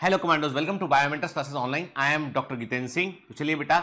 Hello commandos, welcome to Biomentors classes online. I am doctor Jitendra Singh. तो चलिए बेटा,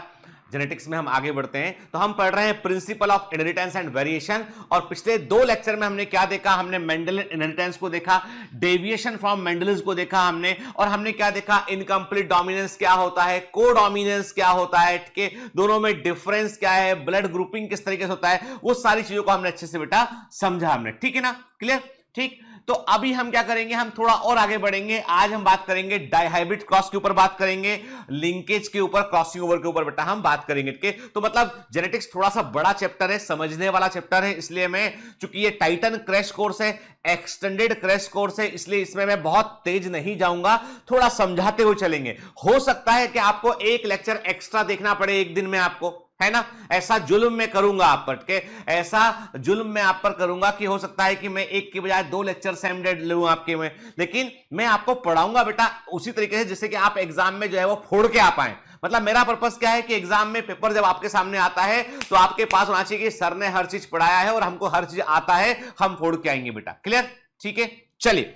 genetics में हम आगे बढ़ते हैं। तो हम पढ़ रहे हैं principle of inheritance and variation. और पिछले दो लेक्चर में हमने क्या देखा? हमने मेंडेलियन इनहेरिटेंस को देखा, डेविएशन फ्रॉम मेंडलियन को देखा हमने, और हमने क्या देखा? इनकम्प्लीट डोमिनेंस क्या होता है, कोडोमिनेंस क्या होता है, ठीक है, दोनों में डिफरेंस क्या है, ब्लड ग्रुपिंग किस तरीके से होता है, वो सारी चीजों को हमने अच्छे से बेटा समझा हमने। ठीक है ना? क्लियर? ठीक। तो अभी हम क्या करेंगे? हम थोड़ा और आगे बढ़ेंगे। आज हम बात करेंगे डाइहाइब्रिड क्रॉस के ऊपर बात करेंगे, लिंकेज के ऊपर, क्रॉसिंग ओवर के ऊपर बेटा हम बात करेंगे। तो मतलब जेनेटिक्स थोड़ा सा बड़ा चैप्टर है, समझने वाला चैप्टर है, इसलिए मैं, चूंकि ये टाइटन क्रैश कोर्स है, एक्सटेंडेड क्रैश कोर्स है, इसलिए इसमें मैं बहुत तेज नहीं जाऊंगा, थोड़ा समझाते हुए चलेंगे। हो सकता है कि आपको एक लेक्चर एक्स्ट्रा देखना पड़े एक दिन में, आपको है ना, ऐसा जुल्म मैं करूंगा आप पर के, ऐसा जुल्म मैं आप पर करूंगा कि हो सकता है कि मैं एक की बजाय दो लेक्चर सेम डे लूं आपके में, लेकिन मैं आपको पढ़ाऊंगा बेटा उसी तरीके से जिससे कि आप एग्जाम में जो है वो फोड़ के आ पाए। मतलब मेरा पर्पस क्या है कि एग्जाम में पेपर जब आपके सामने आता है तो आपके पास होना चाहिए कि सर ने हर चीज पढ़ाया है और हमको हर चीज आता है, हम फोड़ के आएंगे बेटा। क्लियर? ठीक है, चलिए,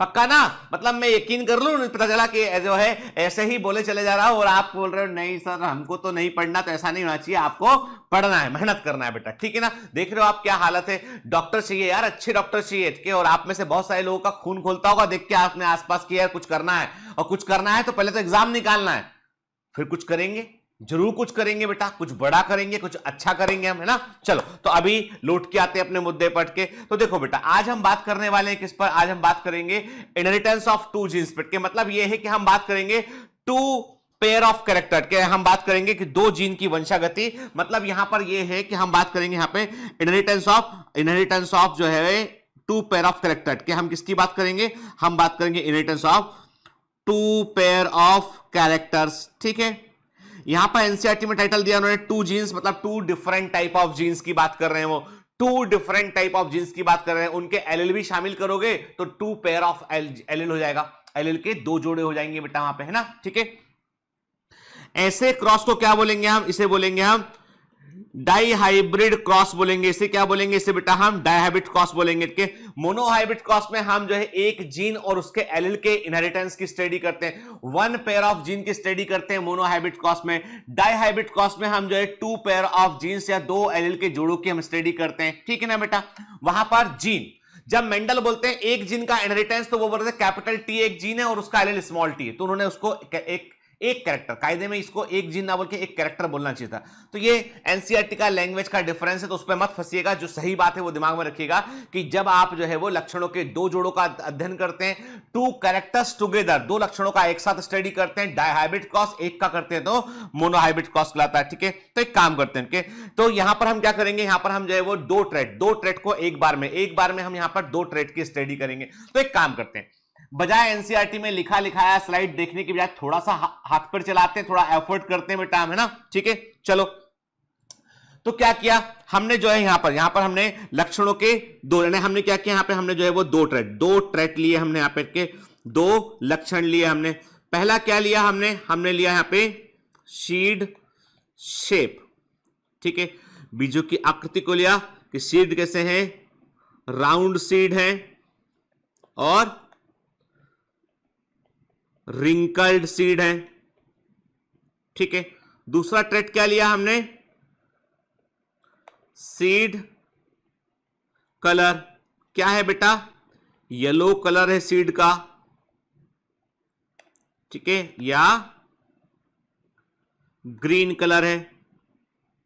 पक्का ना? मतलब मैं यकीन कर लूं, पता चला कि जो है ऐसे ही बोले चले जा रहा हूं और आप बोल रहे हो नहीं सर हमको तो नहीं पढ़ना, तो ऐसा नहीं होना चाहिए, आपको पढ़ना है, मेहनत करना है बेटा। ठीक है ना? देख रहे हो आप क्या हालत है, डॉक्टर चाहिए यार, अच्छे डॉक्टर चाहिए, ठीक है, और आप में से बहुत सारे लोगों का खून खोलता होगा देख के आपने आसपास की, यार कुछ करना है, और कुछ करना है तो पहले तो एग्जाम निकालना है, फिर कुछ करेंगे, जरूर कुछ करेंगे बेटा, कुछ बड़ा करेंगे, कुछ अच्छा करेंगे हम, है ना? चलो, तो अभी लौट के आते हैं अपने मुद्दे पर के। तो देखो बेटा, आज हम बात करने वाले हैं किस पर? आज हम बात करेंगे इनहेरिटेंस ऑफ टू जीन्स पर के। मतलब ये है कि हम बात करेंगे टू पेयर ऑफ कैरेक्टर के, हम बात करेंगे कि दो जीन की वंशागति। मतलब यहां पर ये है कि हम बात करेंगे यहां पे इनहेरिटेंस ऑफ जो है टू पेयर ऑफ कैरेक्टर के। हम किसकी बात करेंगे? हम बात करेंगे inheritance of two pair of characters. ठीक है, यहां पर एनसीईआरटी में टाइटल दिया उन्होंने टू जीन्स, मतलब two different type of genes की बात कर रहे हैं वो, two different type of genes की बात कर रहे हैं। उनके एलील भी शामिल करोगे तो टू पेयर ऑफ एलील हो जाएगा, एलील के दो जोड़े हो जाएंगे बेटा वहां पे, है ना? ठीक है, ऐसे क्रॉस को क्या बोलेंगे हम? इसे बोलेंगे हम डाइहाइब्रिड क्रॉस बोलेंगे। इसे क्या बोलेंगे? इसे बेटा हम डाइहाइब्रिड क्रॉस बोलेंगे। के मोनोहाइब्रिड क्रॉस में हम जो है एक जीन और उसके एलील के इनहेरिटेंस की स्टडी करते हैं, वन पेयर ऑफ जीन की स्टडी करते हैं मोनोहाइब्रिड क्रॉस में। डाइहाइब्रिड क्रॉस में हम जो है टू पेयर ऑफ जीन्स या दो एलील के जोड़ों की हम स्टडी करते हैं। ठीक है ना बेटा? वहां पर जीन, जब मेंडल बोलते हैं एक जीन का इनहेरिटेंस, तो वो बोलते हैं कैपिटल टी एक जीन है और उसका एलील स्मॉल टी है, तो उन्होंने उसको एक कैरेक्टर, कायदे में इसको एक जीन ना बोल के एक कैरेक्टर बोलना चाहिए था। तो ये एनसीईआरटी का लैंग्वेज का डिफरेंस है, तो उस पर मत फंसिएगा। जो सही बात है वो दिमाग में रखिएगा कि जब आप जो है वो लक्षणों के दो जोड़ों का अध्ययन करते हैं, टू कैरेक्टर्स टुगेदर, दो लक्षणों का एक साथ स्टडी करते हैं, डाइहाइब्रिड क्रॉस एक का करते हैं तो मोनोहाइब्रिड क्रॉस कहलाता है। ठीक है, तो एक काम करते हैं, तो यहां पर हम क्या करेंगे? यहां पर हम जो है वो दो ट्रेट को एक बार में हम यहां पर दो ट्रेट की स्टडी करेंगे। तो एक काम करते हैं, बजाय एनसीईआरटी में लिखा लिखाया स्लाइड देखने की बजाय थोड़ा सा हाथ पर चलाते हैं, थोड़ा एफर्ट करते हैं बेटा, है ना? ठीक है, चलो, तो क्या किया हमने जो है यहां पर हमने लक्षणों के दो, हमने क्या किया? यहां पे हमने जो है वो दो ट्रेट लिए हमने, यहां पे के दो लक्षण लिए हमने। पहला क्या लिया हमने लिया यहां पे सीड शेप। ठीक है, बीजों की आकृति को लिया कि सीड कैसे है, राउंड सीड है और रिंकल्ड सीड है। ठीक है, दूसरा ट्रेट क्या लिया हमने? Seed colour. क्या है बेटा? येलो कलर है सीड का, ठीक है, या ग्रीन कलर है।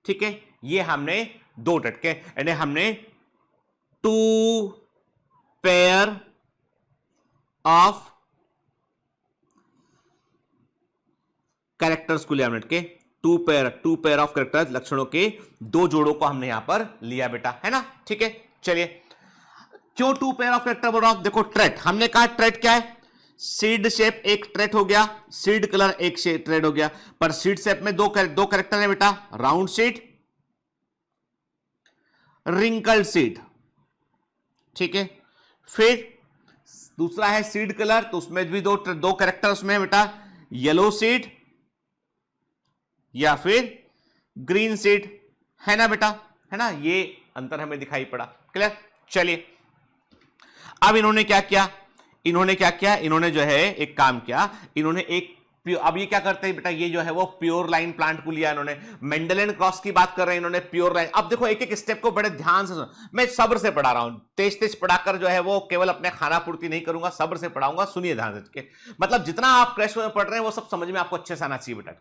ठीक है, ये हमने दो ट्रेट के, यानी हमने टू पेयर ऑफ कैरेक्टर्स को लिया हमने के, टू पेयर ऑफ कैरेक्टर्स, लक्षणों के दो जोड़ों को हमने यहां पर लिया बेटा, है ना? ठीक है, चलिए, क्यों टू पेयर ऑफ कैरेक्टर बोल रहा हूं? देखो, ट्रेट हमने कहा, ट्रेट क्या है? सीड शेप एक ट्रेट हो गया, सीड कलर एक ट्रेट हो गया, पर सीड शेप में दो कैरेक्टर है बेटा, राउंड सीड, रिंकल्ड सीड। ठीक है, फिर दूसरा है सीड कलर, तो उसमें भी दो कैरेक्टर उसमें है बेटा, येलो सीड या फिर ग्रीन सीड, है ना बेटा? है ना? ये अंतर हमें दिखाई पड़ा। क्लियर? चलिए, अब इन्होंने क्या किया? इन्होंने क्या किया, इन्होंने जो है एक काम किया, इन्होंने एक अब ये क्या करते हैं बेटा, ये जो है वो प्योर लाइन प्लांट को लिया इन्होंने, मेंडेलियन क्रॉस की बात कर रहे हैं इन्होंने, प्योर लाइन। अब देखो एक एक स्टेप को बड़े ध्यान से मैं सब्र से पढ़ा रहा हूं, तेज तेज पढ़ाकर जो है वो केवल अपने खाना पूर्ति नहीं करूंगा, सब्र से पढ़ाऊंगा, सुनिए ध्यान से। मतलब जितना आप क्रैश में पढ़ रहे हैं वो सब समझ में आपको अच्छे से आना चाहिए बेटा।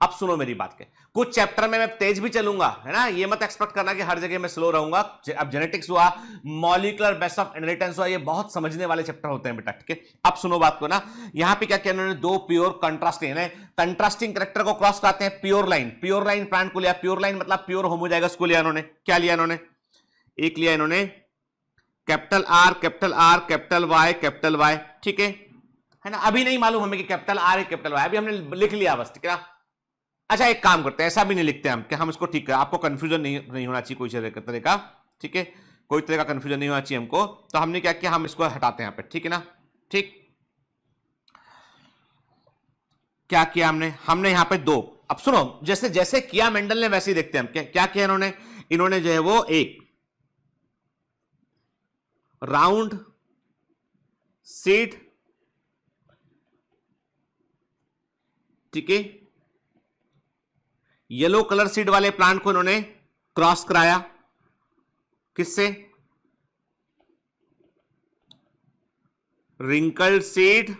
अब सुनो मेरी बात के, कुछ चैप्टर में मैं तेज भी चलूंगा, है ना, ये मत एक्सपेक्ट करना कि हर जगह मैं स्लो रहूंगा। अब जेनेटिक्स हुआ, मॉलिक्यूलर बेस ऑफ इनहेरिटेंस हुआ, ये बहुत समझने वाले चैप्टर होते हैं बेटा, ठीक है। अब सुनो बात को ना, यहां पे क्या किया इन्होंने, दो प्योर कंट्रास्टिंग कंट्रास्टिंग कैरेक्टर को क्रॉस कराते हैं, प्योर लाइन प्लांट को लिया, प्योर लाइन मतलब प्योर होमोजाइगस को लिया इन्होंने। क्या लिया इन्होंने, एक लिया इन्होंने कैपिटल आर कैपिटल वाई, ठीक है ना। अभी नहीं मालूम हमें कि कैपिटल आर है कैपिटल वाई, अभी हमने लिख लिया बस, ठीक है। अच्छा एक काम करते हैं, ऐसा भी नहीं लिखते हम कि हम इसको ठीक है, आपको कंफ्यूजन नहीं होना चाहिए कोई तरह का, ठीक है, कोई तरह का कंफ्यूजन नहीं होना चाहिए हमको। तो हमने क्या किया, हम इसको हटाते हैं यहाँ पे, ठीक है ना। ठीक, क्या किया हमने यहाँ पे दो, अब सुनो जैसे जैसे किया मेंडल ने वैसे ही देखते हैं हम क्या किया इन्होंने जो है वो एक राउंड सीड, ठीक है, येलो कलर सीड वाले प्लांट को इन्होंने क्रॉस कराया, किससे, रिंकल्ड सीड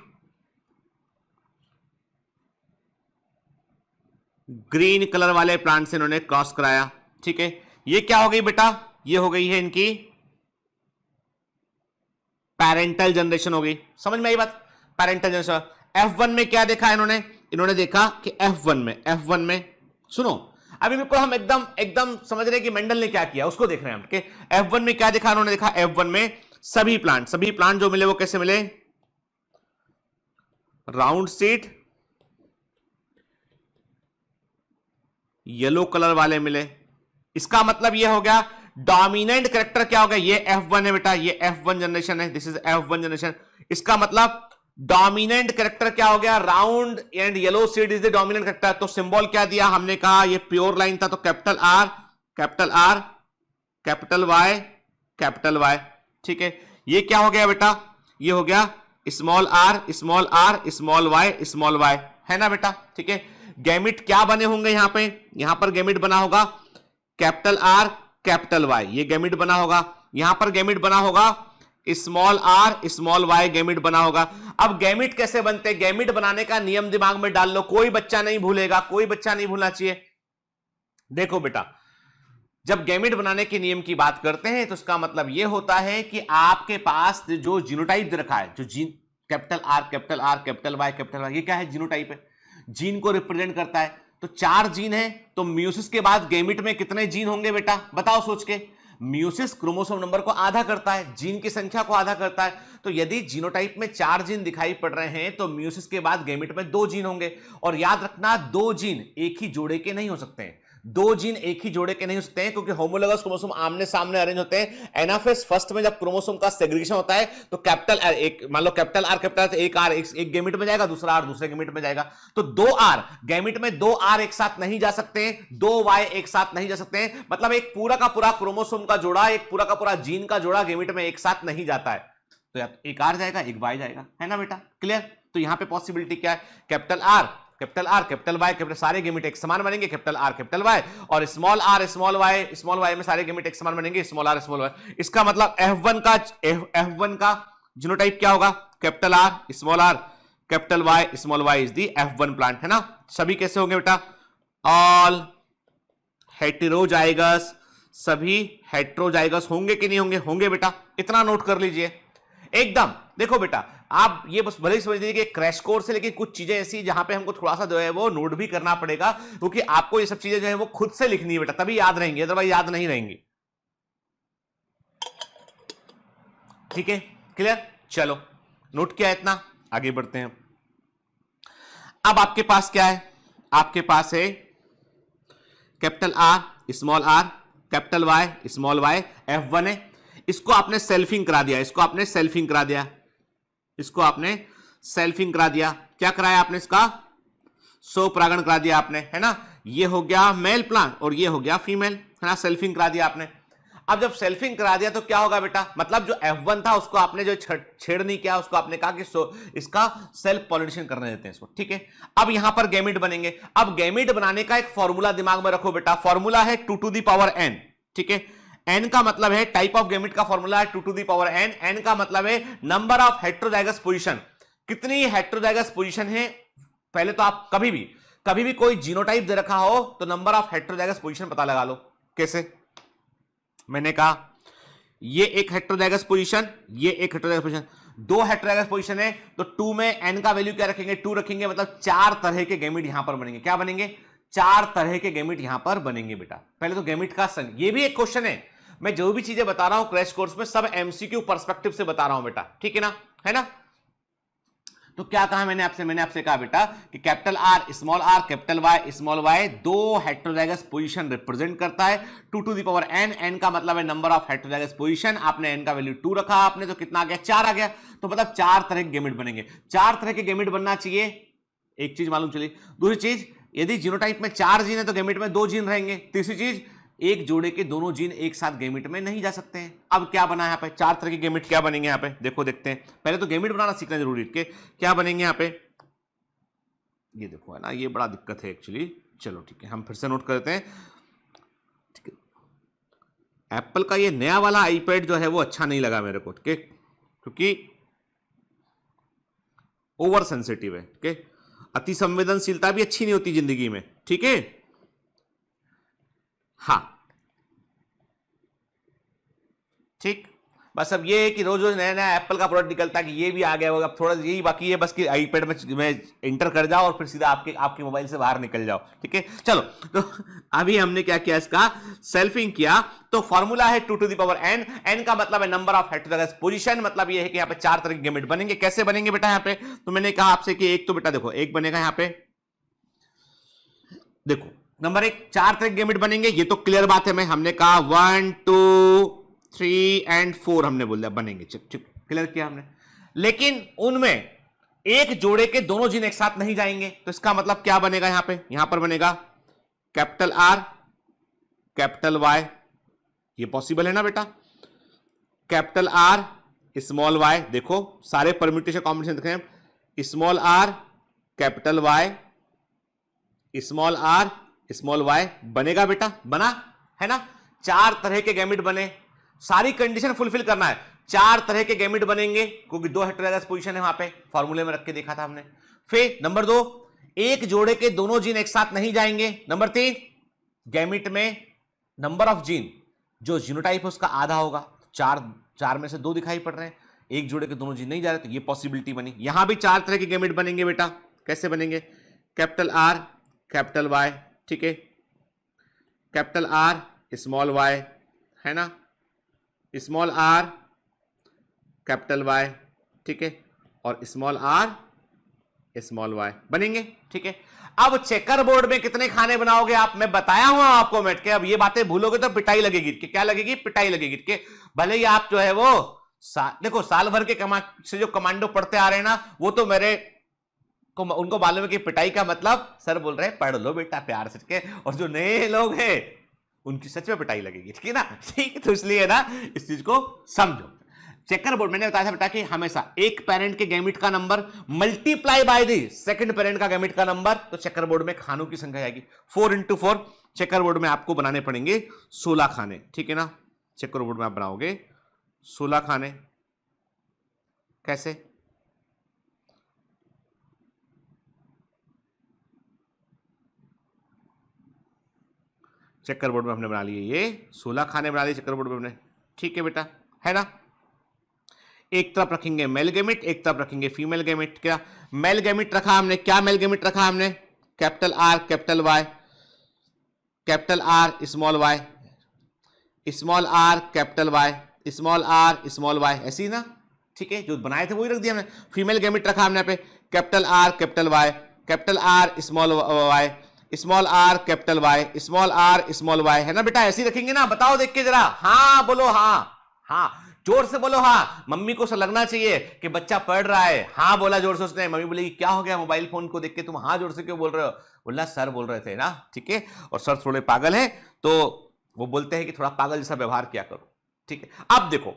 ग्रीन कलर वाले प्लांट से इन्होंने क्रॉस कराया, ठीक है। ये क्या हो गई बेटा, ये हो गई है इनकी पेरेंटल जनरेशन हो गई, समझ में आई बात, पेरेंटल जनरेशन। F1 में क्या देखा इन्होंने देखा कि F1 में सुनो, अभी बिल्कुल हम एकदम समझ रहे हैं कि मेंडल ने क्या किया, उसको देख रहे हैं हम, ठीक है। F1 में क्या देखा इन्होंने देखा, F1 में सभी प्लांट जो मिले वो कैसे मिले, राउंड सीड येलो कलर वाले मिले। इसका मतलब ये हो गया डोमिनेंट कैरेक्टर क्या हो गया, ये F1 है बेटा, ये F1 जनरेशन है, दिस इज F1 जनरेशन। इसका मतलब डोमिनेंट कैरेक्टर क्या हो गया, round and yellow seed is the dominant character. तो सिंबल क्या दिया, हमने कहा ये प्योर लाइन था, तो कैपिटल आर कैपिटल वाई, ठीक है। ये क्या हो गया बेटा, ये हो गया स्मॉल आर स्मॉल वाई, है ना बेटा, ठीक है। गैमिट क्या बने होंगे यहां पर गैमिट बना होगा कैपिटल आर कैपिटल वाई, ये गैमिट बना होगा, यहां पर गैमिट बना होगा small are small Y, gamete बना होगा। अब गैमिट कैसे बनते, गैमिट बनाने का नियम दिमाग में डाल लो, कोई बच्चा नहीं भूलेगा, कोई बच्चा नहीं भूलना चाहिए। देखो बेटा, जब गैमिट बनाने के नियम की बात करते हैं तो इसका मतलब यह होता है कि आपके पास जो जीनोटाइप रखा है, जो gene capital R capital Y, ये क्या है, जीनोटाइप है, जीन को रिप्रेजेंट करता है। तो 4 जीन है, तो म्यूसिस के बाद गैमिट में कितने जीन होंगे बेटा, बताओ सोच के। म्यूसिस क्रोमोसोम नंबर को आधा करता है, जीन की संख्या को आधा करता है। तो यदि जीनोटाइप में 4 जीन दिखाई पड़ रहे हैं तो म्यूसिस के बाद गैमिट में 2 जीन होंगे। और याद रखना, 2 जीन एक ही जोड़े के नहीं हो सकते हैं, 2 जीन एक ही जोड़े के नहीं हो सकते हैं, क्योंकि होमोलोगस क्रोमोसोम आमने सामने अरेंज होते हैं। एनाफेज फर्स्ट में जब क्रोमोसोम का सेग्रीगेशन होता है तो कैपिटल आर, एक मान लो कैपिटल आर एक आर एक गैमिट में जाएगा, दूसरा आर दूसरे गैमिट में जाएगा। तो 2 आर गैमिट में 2 आर एक साथ नहीं जा सकते हैं, 2 वाई एक साथ नहीं जा सकते हैं। मतलब एक पूरा का पूरा क्रोमोसोम का जोड़ा, एक पूरा का पूरा जीन का जोड़ा गैमिट में एक साथ नहीं जाता है। तो या एक आर जाएगा एक वाई जाएगा, है ना बेटा, क्लियर। तो यहां पे पॉसिबिलिटी क्या है, कैपिटल आर कैपिटल वाई, सारे गैमिट एक समान बनेंगे, कैपिटल आर कैपिटल वाई, और स्मॉल आर स्मॉल वाई में सारे गैमिट एक समान बनेंगे, स्मॉल आर स्मॉल वाई। इसका मतलब F1 का जीनोटाइप क्या होगा, capital R capital Y small Y is the F1 plant, है ना। सभी कैसे होंगे बेटा, ऑल हेटेरोजाइगस, सभी हेटेरोजाइगस होंगे कि नहीं होंगे, होंगे बेटा, इतना नोट कर लीजिए एकदम। देखो बेटा, आप ये बस भले ही समझ लीजिए कि क्रैश कोर्स है, लेकिन कुछ चीजें ऐसी जहां पे हमको थोड़ा सा जो है वो नोट भी करना पड़ेगा, क्योंकि आपको ये सब चीजें जो है वो खुद से लिखनी है बेटा, तभी याद रहेंगी, अदरवाइज याद नहीं रहेंगी। ठीक है, क्लियर। चलो नोट किया इतना, आगे बढ़ते हैं। अब आपके पास क्या है, आपके पास है capital R capital Y small Y, F1 है। इसको आपने सेल्फिंग करा दिया, इसको आपने सेल्फिंग करा दिया, क्या कराया आपने, इसका स्वपरागण करा दिया आपने, है ना। ये हो गया मेल प्लांट और ये हो गया फीमेल, है ना, सेल्फिंग करा दिया आपने। अब जब सेल्फिंग करा दिया तो क्या होगा बेटा, मतलब जो F1 था उसको आपने जो छेड़ नहीं किया, उसको आपने कहा कि इसका सेल्फ पॉलिनेशन करने देते हैं इसको, ठीक है। अब यहां पर गैमेट बनेंगे। अब गैमेट बनाने का एक फॉर्मूला दिमाग में रखो बेटा, फॉर्मूला है 2 to the power n, ठीक है। n का मतलब है टाइप ऑफ गैमेट का फॉर्मूला है 2 to the power n, n का मतलब है नंबर ऑफ हेटेरोजाइगस पोजीशन, कितनी हेटेरोजाइगस पोजीशन है। पहले तो आप कभी भी कोई जीनोटाइप दे रखा हो तो नंबर ऑफ हेटेरोजाइगस पोजीशन पता लगा लो। कैसे, मैंने कहा ये एक हेटेरोजाइगस पोजीशन, ये एक हेटेरोजाइगस पोजीशन, दो हेटेरोजाइगस पोजीशन है तो 2 में n का वैल्यू क्या रखेंगे, 2 रखेंगे, मतलब 4 तरह के गैमेट यहां पर बनेंगे। क्या बनेंगे, 4 तरह के गैमेट यहां पर बनेंगे बेटा। पहले तो गैमेट का सन, ये भी एक क्वेश्चन है, मैं जो भी चीजें बता रहा हूं क्रैश कोर्स में सब एमसीक्यू पर्सपेक्टिव से बता रहा हूं बेटा, ठीक है ना, है ना। तो क्या कहा मैंने आपसे कहा बेटा कि capital R small R capital Y small Y दो हेटेरोजाइगस पोजीशन रिप्रेजेंट करता है 2 to the power n, n का मतलब है नंबर ऑफ हेटेरोजाइगस पोजीशन, आपने n का वैल्यू 2 रखा आपने तो कितना आ गया, 4 आ गया, तो मतलब 4 तरह के गैमेट बनेंगे। 4 तरह के गैमेट बनना चाहिए, एक चीज मालूम चली। दूसरी चीज, यदि जीनोटाइप में 4 जीन है तो गैमेट में 2 जीन रहेंगे। तीसरी चीज, एक जोड़े के दोनों जीन एक साथ गैमेट में नहीं जा सकते हैं। अब क्या बना यहाँ पे, 4 तरह के गैमेट क्या बनेंगे यहाँ पे, देखो देखते हैं। पहले तो गैमेट बनाना सीखना जरूरी है, क्या बनेंगे यहाँ पे, ये देखो है ना, ये बड़ा दिक्कत है एक्चुअली। चलो ठीक है, हम फिर से नोट करते हैं, ठीक है। एप्पल का ये नया वाला आईपैड जो है वो अच्छा नहीं लगा मेरे को, ठीक है, क्योंकि ओवर सेंसिटिव है, ठीक है। अति संवेदनशीलता भी अच्छी नहीं होती जिंदगी में, ठीक है। हाँ ठीक, बस अब ये है कि रोज रोज नया नया एप्पल का प्रोडक्ट निकलता है कि ये भी आ गया होगा, अब थोड़ा यही बाकी है बस कि आईपैड में इंटर कर जाओ और फिर सीधा आपके मोबाइल से बाहर निकल जाओ, ठीक है। चलो, तो अभी हमने क्या किया, इसका सेल्फिंग किया, तो फॉर्मूला है 2 to the power n, n का मतलब है नंबर ऑफ हेटेरोजाइगस पोजीशन, मतलब ये है कि यहाँ पे 4 तरह के गैमेट बनेंगे। कैसे बनेंगे बेटा यहाँ पे, तो मैंने कहा आपसे कि एक तो बेटा देखो, एक बनेगा यहाँ पे, देखो नंबर 1, 4 तरह के गैमेट बनेंगे, ये तो क्लियर बात है। हमने कहा 1 2 3 and 4 हमने बोल दिया बनेंगे, क्लियर किया हमने। लेकिन उनमें एक जोड़े के दोनों जीन एक साथ नहीं जाएंगे, तो इसका मतलब क्या बनेगा, यहां पर बनेगा कैपिटल आर कैपिटल वाई, ये पॉसिबल है ना बेटा, कैपिटल आर स्मॉल वाई, देखो सारे परम्यूटेशन कॉम्बिनेशन देखें, small R capital Y small are small Y बनेगा बेटा, बना है ना। 4 तरह के गैमेट बने, सारी कंडीशन फुलफिल करना है, 4 तरह के गैमेट बनेंगे क्योंकि 2 हेटेरोजाइगस पोजीशन है वहां पे, फॉर्मूले में रख के देखा था हमने। फिर नंबर 2, एक जोड़े के दोनों जीन एक साथ नहीं जाएंगे। नंबर 3, गैमेट में नंबर ऑफ जीन जो जीनोटाइप है उसका आधा होगा, 4 में से 2 दिखाई पड़ रहे हैं, एक जोड़े के दोनों जीन नहीं जा रहे, तो ये पॉसिबिलिटी बनी। यहां भी 4 तरह के गैमेट बनेंगे बेटा, कैसे बनेंगे, कैपिटल आर कैपिटल वाई, ठीक है, कैपिटल आर स्मॉल वाई है ना, स्मॉल आर कैपिटल वाई, ठीक है, और स्मॉल आर स्मॉल वाई बनेंगे, ठीक है। अब चेकर बोर्ड में कितने खाने बनाओगे आप, मैं बताया हूं आपको बैठ के, अब ये बातें भूलोगे तो पिटाई लगेगी, क्या लगेगी, पिटाई लगेगी कि भले ही आप जो है वो देखो साल भर के से जो कमांडो पढ़ते आ रहे हैं ना, वो तो मेरे को उनको मालूम है कि पिटाई का मतलब सर बोल रहे हैं पढ़ लो बेटा प्यार से, ठीक है, और जो नए लोग हैं उनकी सच में पिटाई लगेगी, ठीक है ना, ठीक है। तो इसलिए ना इस चीज को समझो। चेकर बोर्ड मैंने बताया था बेटा कि हमेशा एक पेरेंट के गैमेट का number multiply by the second parent का गैमेट का नंबर, तो चेकर बोर्ड में खानों की संख्या आएगी 4 into 4। चेकर बोर्ड में आपको बनाने पड़ेंगे 16 खाने, ठीक है ना, चेकर बोर्ड में आप बनाओगे 16 खाने। कैसे, चेकर बोर्ड में हमने बना लिए ये 16 खाने बना लिए चेकर बोर्ड में हमने, ठीक है बेटा, है ना। एक तरफ रखेंगे मेल गैमेट, एक तरफ रखेंगे फीमेल गैमेट। क्या मेल गैमेट रखा हमने, क्या मेल गैमेट रखा हमने, capital R capital Y, capital R small Y, small R capital Y, small are small Y, ऐसी ना, ठीक है, जो बनाए थे वही रख दिया हमने। फीमेल गैमेट रखा हमने पे capital R capital Y, capital R small Y, small R capital Y, small are small Y, है ना बेटा, ऐसी रखेंगे ना, बताओ देख के जरा, हाँ बोलो, हाँ जोर से बोलो, हाँ, मम्मी को लगना चाहिए कि बच्चा पढ़ रहा है। हाँ बोला जोर से उसने, मम्मी बोलेगी क्या हो गया मोबाइल फोन को देख के तुम हाँ जोर से क्यों बोल रहे हो, बोला सर बोल रहे थे ना, ठीक है, और सर थोड़े पागल हैं तो वो बोलते हैं कि थोड़ा पागल जैसा व्यवहार किया करो, ठीक है। अब देखो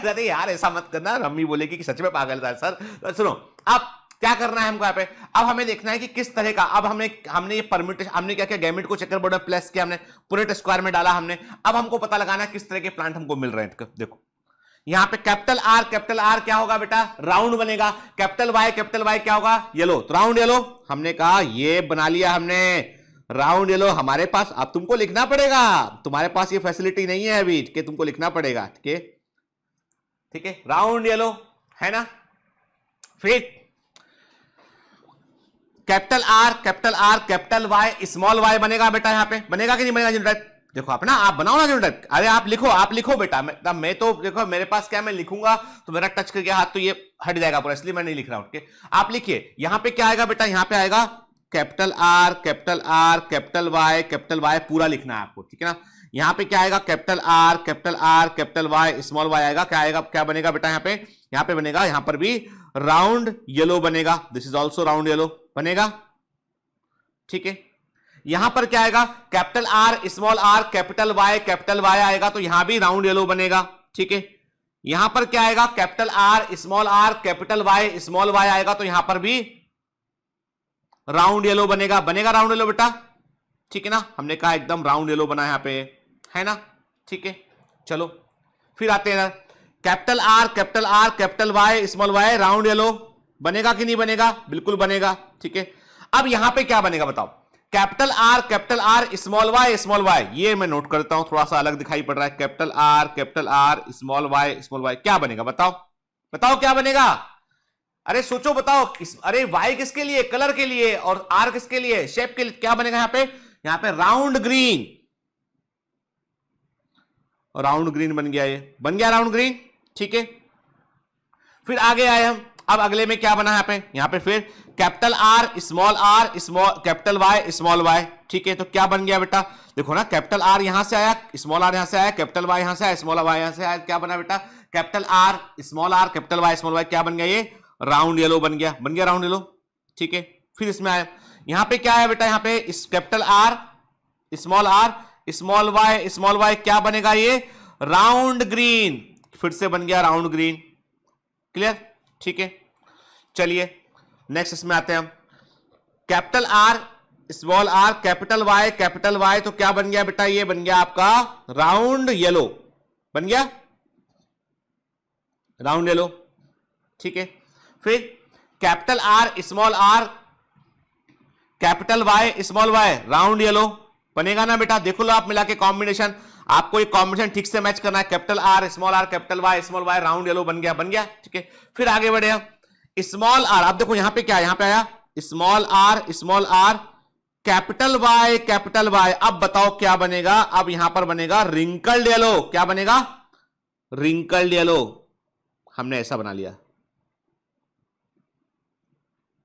अरे यार ऐसा मत करना, मम्मी बोलेगी कि सच में पागल था सर। तो सुनो, अब क्या करना है हमको यहाँ पे, अब हमें देखना है कि किस तरह का, अब हमने ये परम्यूटेशन, हमने क्या किया, गैमेट को चेकर बोर्ड में प्लस किया, हमने पुनेट स्क्वायर में डाला हमने। अब हमको पता लगाना है किस तरह के प्लांट हमको मिल रहे हैं। देखो यहां पे कैपिटल आर क्या होगा बेटा, राउंड बनेगा। कैपिटल वाई क्या होगा, येलो, तो राउंड येलो। हमने कहा ये बना लिया हमने राउंड येलो हमारे पास। अब तुमको लिखना पड़ेगा, तुम्हारे पास ये फैसिलिटी नहीं है अभी कि तुमको लिखना पड़ेगा, ठीक है, राउंड येलो है ना। फिर capital R capital Y small Y बनेगा बेटा, यहां पे बनेगा कि नहीं बनेगा जनरेट। देखो अपना आप बनाओ ना जनरेट, अरे आप लिखो बेटा। मैं तो देखो मेरे पास क्या, मैं लिखूंगा तो मेरा टच करके हाथ तो ये हट जाएगा पूरा, इसलिए मैं नहीं लिख रहा हूं। आप लिखिए यहां पे क्या आएगा बेटा, यहां पे आएगा कैपिटल आर कैपिटल वाई पूरा लिखना है आपको, ठीक है ना। यहां पे क्या आएगा, capital R capital Y small Y आएगा। क्या आएगा, क्या बनेगा बेटा, यहां पे बनेगा, यहां पर भी राउंड येलो बनेगा। This is also round yellow बनेगा, ठीक है। यहां पर क्या आएगा, कैपिटल आर कैपिटल वाई आएगा, तो यहां भी राउंड येलो बनेगा, ठीक है। यहां पर क्या आएगा, capital R capital Y small Y आएगा, तो यहां पर भी राउंड येलो बनेगा राउंड येलो बेटा, ठीक है ना। हमने कहा एकदम राउंड येलो बना यहां पे, है ना, ठीक है। चलो फिर आते हैं, capital R capital Y small Y round yellow बनेगा कि नहीं बनेगा, बिल्कुल बनेगा, ठीक है। अब यहां पे क्या बनेगा बताओ, कैपिटल आर स्मॉल वाई, ये मैं नोट करता हूं, थोड़ा सा अलग दिखाई पड़ रहा है। कैपिटल आर स्मॉल वाई क्या बनेगा, बताओ क्या बनेगा। अरे सोचो बताओ, अरे वाई किसके लिए, कलर के लिए, और आर किसके लिए, शेप के लिए। क्या बनेगा यहां पे राउंड ग्रीन बन गया, ये बन गया राउंड ग्रीन, ठीक है। फिर आगे आए हम, अब अगले में क्या बना यहां पे फिर capital R capital Y small Y, ठीक है। तो क्या बन गया बेटा, देखो ना, कैपिटल आर यहां से आया, स्मॉल आर यहां से आया, कैपिटल वाई यहां से आया, स्मॉल वाई यहां से आया। क्या बना बेटा, capital R capital Y small Y, क्या बन गया, ये राउंड येलो बन गया राउंड येलो, ठीक है। फिर इसमें आया, यहां पे क्या है बेटा, यहां पे कैपिटल आर स्मॉल वाई क्या बनेगा, ये राउंड ग्रीन, फिर से बन गया राउंड ग्रीन, क्लियर, ठीक है। चलिए नेक्स्ट इसमें आते हैं हम, कैपिटल आर कैपिटल वाई, तो क्या बन गया बेटा, ये बन गया आपका राउंड येलो, बन गया राउंड येलो, ठीक है। फिर capital R capital Y small Y round yellow बनेगा ना बेटा, देखो लो आप मिला के कॉम्बिनेशन, आपको ये कॉम्बिनेशन ठीक से मैच करना है। Capital R capital Y small Y round yellow बन गया, ठीक है। फिर आगे बढ़े हम, स्मॉल आर, आप देखो यहां पे क्या, यहां पे आया स्मॉल आर कैपिटल वाई, अब बताओ क्या बनेगा, अब यहां पर बनेगा रिंकल्ड येलो। क्या बनेगा, रिंकल्ड येलो, हमने ऐसा बना लिया,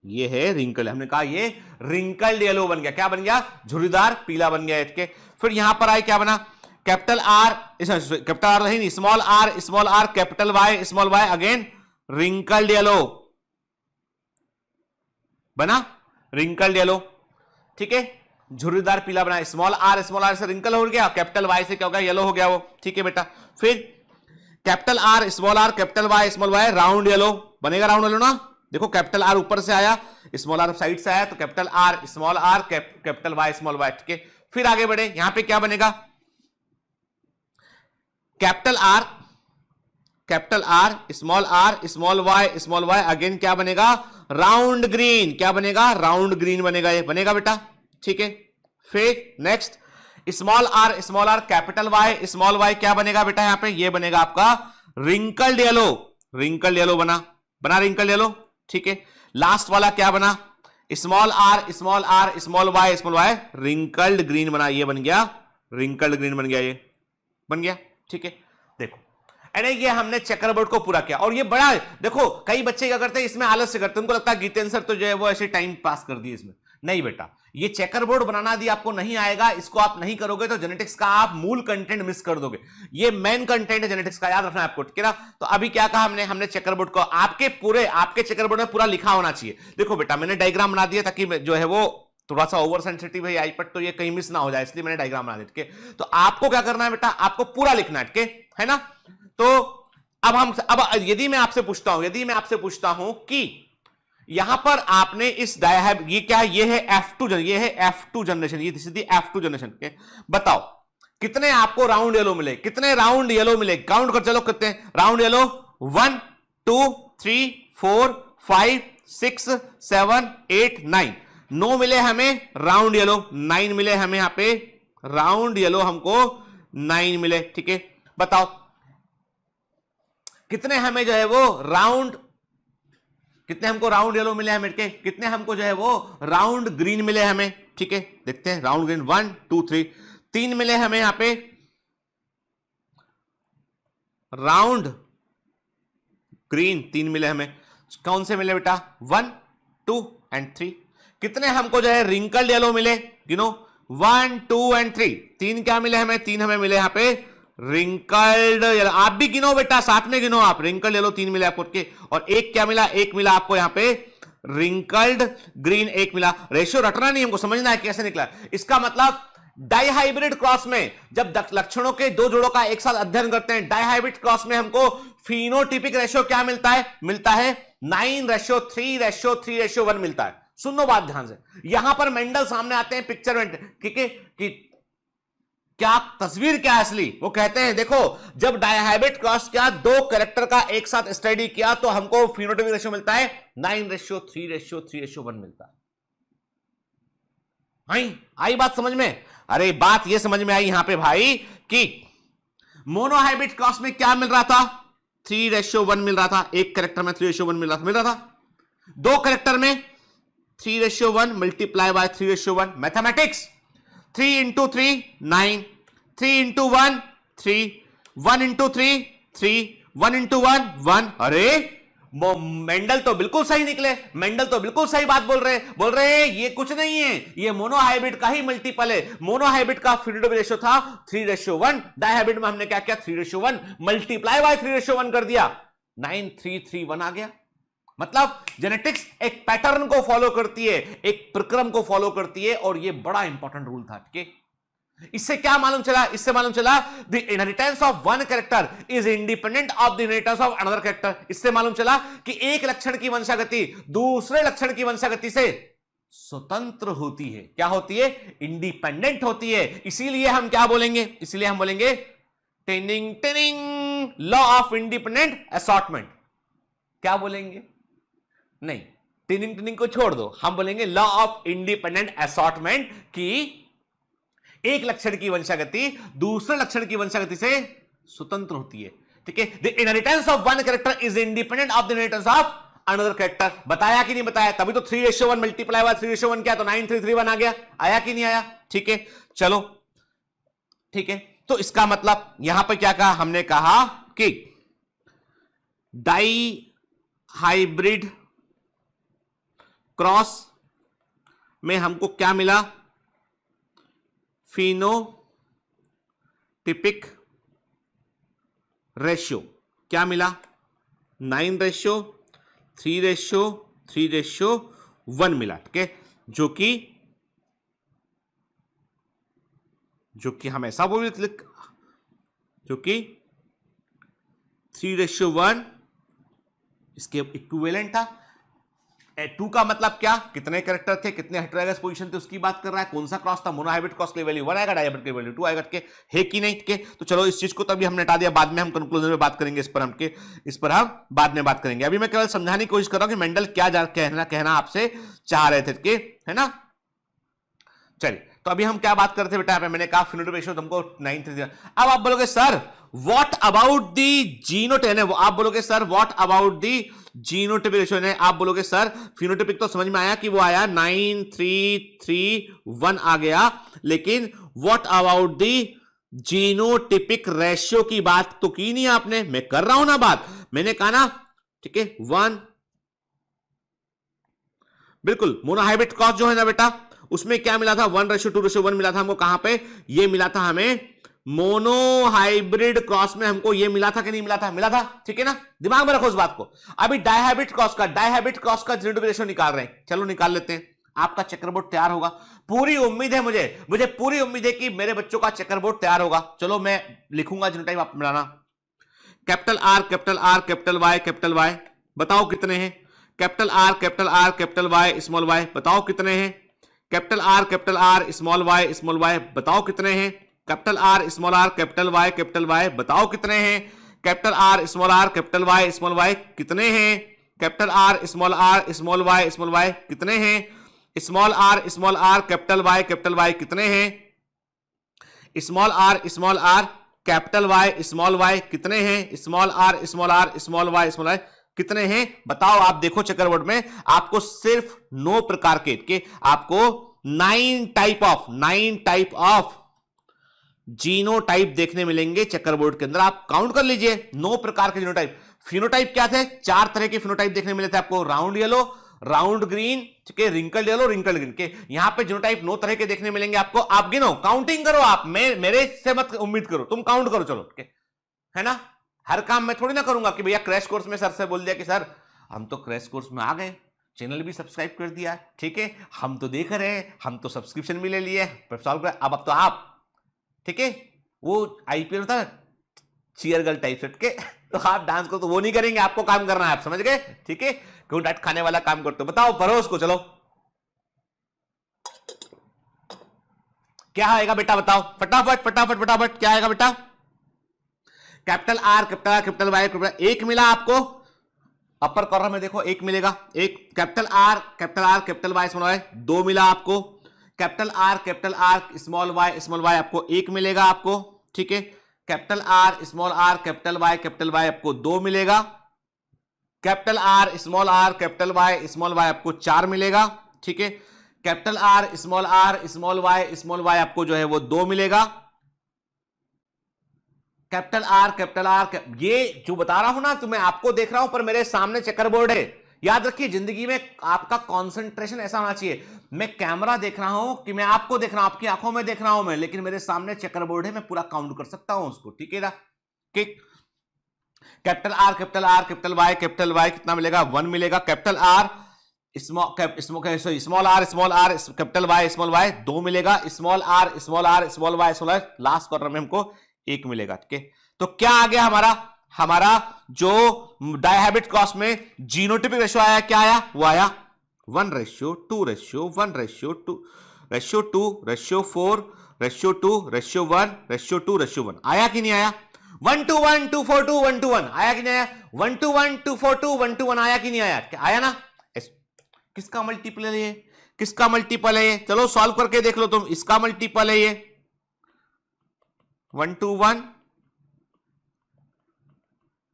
ये है रिंकल, हमने कहा ये रिंकल्ड येलो बन गया। क्या बन गया, झुर्रीदार पीला बन गया इसके। फिर यहां पर आए, क्या बना, कैपिटल आर नहीं, small R capital Y small Y, again wrinkled yellow बना, रिंकल्ड येलो, ठीक है, झुर्रीदार पीला बना। स्मॉल आर से रिंकल हो गया, कैपिटल वाई से क्या हो गया, येलो हो गया वो, ठीक है बेटा। फिर capital R capital Y small Y round yellow बनेगा, राउंड येलो ना। देखो कैपिटल आर ऊपर से आया, स्मॉल आर साइड से आया, तो capital R capital Y small Y, ठीक है। फिर आगे बढ़े, यहां पे क्या बनेगा, capital R small Y again क्या बनेगा, राउंड ग्रीन। क्या बनेगा, राउंड ग्रीन बनेगा, ये बनेगा बेटा, ठीक है। फिर next small R capital Y small Y क्या बनेगा बेटा, यहां पे ये बनेगा आपका रिंकल्ड येलो बना रिंकल्ड येलो, ठीक है। लास्ट वाला क्या बना, small are small Y wrinkled green बना, ये बन गया रिंकल्ड ग्रीन बन गया, ये बन गया, ठीक है। देखो अरे ये हमने चेकरबोर्ड को पूरा किया, और ये बड़ा, देखो कई बच्चे क्या करते हैं इसमें आलस से करते हैं, उनको लगता है गीतेंद्र सर तो जो है वो ऐसे टाइम पास कर दिए इसमें। नहीं बेटा, ये चेकरबोर्ड बनाना यदि आपको नहीं आएगा, इसको आप नहीं करोगे तो जेनेटिक्स का आप मूल कंटेंट मिस कर दोगे। ये मेन कंटेंट है जेनेटिक्स का, याद रखना है आपको, ठीक है ना। तो अभी क्या कहा हमने चेकरबोर्ड को आपके चेकरबोर्ड में पूरा लिखा होना चाहिए। देखो बेटा मैंने डायग्राम बना दिया ताकि जो है वो थोड़ा सा ओवर सेंसिटिव है आईपैड, तो ये कहीं मिस ना हो जाए, इसलिए मैंने डायग्राम बना दिया। तो आपको क्या करना है बेटा, आपको पूरा लिखना है ना। तो अब यदि मैं आपसे पूछता हूं कि यहां पर आपने इस ये क्या, ये है F2 जनरेशन, ये सीधी F2 जनरेशन के, बताओ कितने आपको राउंड येलो मिले, कितने राउंड येलो मिले, काउंट कर चलो कितने राउंड येलो, 1 2 3 4 5 6 7 8 9, 9 मिले हमें राउंड येलो, 9 मिले हमें यहां पे राउंड येलो, हमको 9 मिले, ठीक है। बताओ कितने हमें जो है वो राउंड, कितने हमको राउंड येलो मिले हमें के, कितने हमको जो है वो राउंड ग्रीन मिले हमें, ठीक है। देखते हैं राउंड ग्रीन 1 2 3, 3 मिले हमें यहां पे राउंड ग्रीन, 3 मिले हमें। कौन से मिले बेटा, 1 2 एंड 3। कितने हमको जो है रिंकल्ड येलो मिले, गिनो 1 2 एंड 3, 3 क्या मिले हमें, 3 हमें मिले यहां पे रिंकल्ड येलो। आप भी गिनो बेटा, साथ में गिनो आप, रिंकल्ड येलो 3 मिले आपको के, और एक क्या मिला, एक मिला आपको यहां पे रिंकल्ड ग्रीन, एक मिला। रेशियो रटना नहीं, हमको समझना है कैसे निकला। इसका मतलब डाइहाइब्रिड क्रॉस में जब लक्षणों के दो जोड़ों का एक साथ अध्ययन करते हैं, डाइहाइब्रिड क्रॉस में हमको फिनोटिपिक रेशियो क्या मिलता है, मिलता है 9:3:3:1 मिलता है। सुनो बात ध्यान से, यहां पर मेंडल सामने आते हैं पिक्चर में, ठीक है, कि क्या तस्वीर क्या है असली। वो कहते हैं देखो, जब डाइहाइब्रिड क्रॉस किया, दो कैरेक्टर का एक साथ स्टडी किया, तो हमको फिनोटाइपिक रेशियो मिलता है 9:3:3:1 मिलता है। आई बात समझ में? अरे बात ये समझ में आई यहां पे भाई कि मोनोहाइब्रिड क्रॉस में क्या मिल रहा था, 3:1 मिल रहा था, एक कैरेक्टर में 3:1 मिल रहा था, दो कैरेक्टर में 3:1 मल्टीप्लाई बाय 3:1, मैथमेटिक्स 3 × 3 9, 3 × 1 3, 1 × 3 3, 1 × 1 1। अरे मेंडल तो बिल्कुल सही निकले, मेंडल तो बिल्कुल सही बात बोल रहे हैं, ये कुछ नहीं है, ये मोनोहाइब्रिड का ही मल्टीपल है। मोनोहाइब्रिड का फिनोटाइपिक रेशियो था 3:1, डाइहाइब्रिड में हमने क्या किया, 3:1 मल्टीप्लाई बाय 3:1 कर दिया, 9:3:3:1 आ गया। मतलब जेनेटिक्स एक पैटर्न को फॉलो करती है, एक प्रक्रम को फॉलो करती है, और ये बड़ा इंपॉर्टेंट रूल था, ठीक है। इससे क्या मालूम चला, इससे मालूम चला the inheritance of one character is independent of the inheritance of another character. इससे मालूम चला कि एक लक्षण की वंशागति दूसरे लक्षण की वंशागति से स्वतंत्र होती है। क्या होती है, इंडिपेंडेंट होती है। इसीलिए हम क्या बोलेंगे, इसीलिए हम बोलेंगे tinning tinning law of independent assortment. क्या बोलेंगे, नहीं, टिनिंग टिनिंग को छोड़ दो, हम बोलेंगे लॉ ऑफ इंडिपेंडेंट असॉर्टमेंट, कि एक लक्षण की वंशागति दूसरे लक्षण की वंशागति से स्वतंत्र होती है, ठीक है। The inheritance of one character is independent of the inheritance of another character. बताया कि नहीं बताया, तभी तो 3:1 मल्टीप्लाई बाय 3:1 क्या, तो 9:3:3:1 आ गया, आया कि नहीं आया, ठीक है। चलो ठीक है, तो इसका मतलब यहां पर क्या कहा, हमने कहा कि डाइहाइब्रिड क्रॉस में हमको क्या मिला, फिनोटिपिक रेशियो क्या मिला, 9:3:3:1 मिला, ठीक है। जो कि हम ऐसा बोल, जो कि 3:1 इसके इक्विवेलेंट था। 2 का मतलब क्या, कितने कैरेक्टर थे, कितने हेटेरोजाइगस पोजीशन थे, उसकी बात कर रहा है। कौन सा क्रॉस था, मोनोहाइब्रिड क्रॉस की वैल्यू 1 आएगा, डाइहाइब्रिड की वैल्यू 2 आएगा, के है कि नहीं के। तो चलो इस चीज को तो अभी हमने हटा दिया, बाद में हम कंक्लूजन में बात करेंगे इस पर, हम बाद में बात करेंगे। अभी मैं केवल समझाने की कोशिश कर रहा हूं कि मेंडल क्या कहना आपसे चाह रहे थे, के है ना। चलिए, तो अभी हम क्या बात करते थे बेटा, यहाँ पे मैंने कहा फिनोटाइपिक रेशियो तुमको 9:3। अब आप बोलोगे sir what about the genotype, आप बोलोगे sir what about the genotypic ratio ने, आप बोलोगे सर फिनोटाइपिक तो समझ में आया कि वो आया 9:3:3:1 आ गया, लेकिन what about the genotypic ratio की बात तो की नहीं आपने। मैं कर रहा हूं ना बात, मैंने कहा ना, ठीक है। 1 बिल्कुल मोनोहाइब्रिड क्रॉस जो है ना बेटा, उसमें क्या मिला था, 1:2:1 मिला था हमको। कहां पे ये मिला था हमें, मोनोहाइब्रिड क्रॉस में हमको ये मिला था कि नहीं मिला था, मिला था, ठीक है ना। दिमाग में रखो इस बात को। अभी डाइहाइब्रिड क्रॉस का जीनोटाइपिक रेशियो निकाल रहे हैं, चलो निकाल लेते हैं। आपका चेकरबोर्ड तैयार होगा। पूरी उम्मीद है मुझे पूरी उम्मीद है कि मेरे बच्चों का चेकरबोर्ड तैयार होगा। चलो मैं लिखूंगा जीनोटाइप, आप बनाना। Capital R capital R capital Y बताओ कितने हैं। Capital R capital Y small y बताओ कितने हैं। कैपिटल आर स्मॉल वाई बताओ कितने हैं। कैपिटल आर कैपिटल वाई बताओ कितने हैं। Capital R capital Y small Y कितने हैं। कैपिटल आर स्मॉल वाई कितने हैं। स्मॉल आर कैपिटल वाई कितने हैं। Small R capital Y small Y कितने हैं। स्मॉल आर स्मॉल वाई कितने हैं बताओ। आप देखो चेकरबोर्ड में आपको सिर्फ 9 प्रकार के आपको 9 टाइप ऑफ जीनोटाइप देखने मिलेंगे चेकरबोर्ड के अंदर। आप काउंट कर लीजिए 9 प्रकार के जीनोटाइप। फिनोटाइप क्या थे, 4 तरह के फिनोटाइप देखने मिले थे आपको। राउंड येलो, राउंड ग्रीन, ठीक है, रिंकल्ड येलो, रिंकल्ड ग्रीन के। यहां पे जीनोटाइप 9 तरह के देखने मिलेंगे आपको। आप गिनो, काउंटिंग करो, आप मेरे से मत उम्मीद करो, तुम काउंट करो। चलो है ना, हर काम मैं थोड़ी ना करूंगा कि भैया क्रैश कोर्स में सर से बोल दिया कि सर हम तो क्रैश कोर्स में आ गए, चैनल भी सब्सक्राइब कर दिया, ठीक है, हम तो देख रहे हैं, हम तो सब्सक्रिप्शन भी ले लिए, सॉल्व कर। अब तो आप, ठीक है, वो आईपीएल था चीयर गर्ल टाइप सेट के, तो आप डांस को तो वो नहीं करेंगे, आपको काम करना है, आप समझ गए, ठीक है। क्यों डांट खाने वाला काम करते हो, बताओ परोस को। चलो क्या आएगा बेटा, बताओ फटाफट फटाफट फटाफट, क्या आएगा बेटा। कैपिटल आर कैपिटल वाई एक मिला आपको, अपर कॉर्नर में देखो एक मिलेगा, एक। Capital R capital Y small Y 2 मिला आपको। कैपिटल आर स्मॉल वाई आपको 1 मिलेगा आपको, ठीक है। कैपिटल आर कैपिटल वाई आपको 2 मिलेगा। कैपिटल आर कैपिटल वाई आपको 4 मिलेगा, ठीक है। कैपिटल आर स्मॉल वाई आपको जो है वो 2 मिलेगा। कैपिटल आर ये जो बता रहा हूं ना, तो मैं आपको देख रहा हूं पर मेरे सामने चेकरबोर्ड है। याद रखिए, जिंदगी में आपका कंसंट्रेशन ऐसा होना चाहिए, मैं कैमरा देख रहा हूं कि मैं आपको देख रहा हूं, आपकी आंखों में देख रहा हूं मैं, लेकिन मेरे सामने चेकरबोर्ड है, मैं पूरा काउंट कर सकता हूं उसको, ठीक है ना। कैपिटल आर कैपिटल वाई कितना मिलेगा, 1 मिलेगा। Capital R small R capital Y 2 मिलेगा। Small R Y last quarter में हमको 1 मिलेगा, ठीक है। तो क्या आ गया हमारा जो डायहेबिट क्रॉस में जीनोटिपिक रेशियो आया, क्या आया, वो आया 1:2:1:2:1:4:2:1:1 आया कि नहीं आया। 1:1:2:4:2 1:1 आया कि नहीं आया। 1:1:2:4:2 1:1 आया कि नहीं आया, क्या आया ना। किसका मल्टीपल है ये, किसका मल्टीपल है ये, चलो सॉल्व करके देख लो तुम। इसका मल्टीपल है ये 1:1,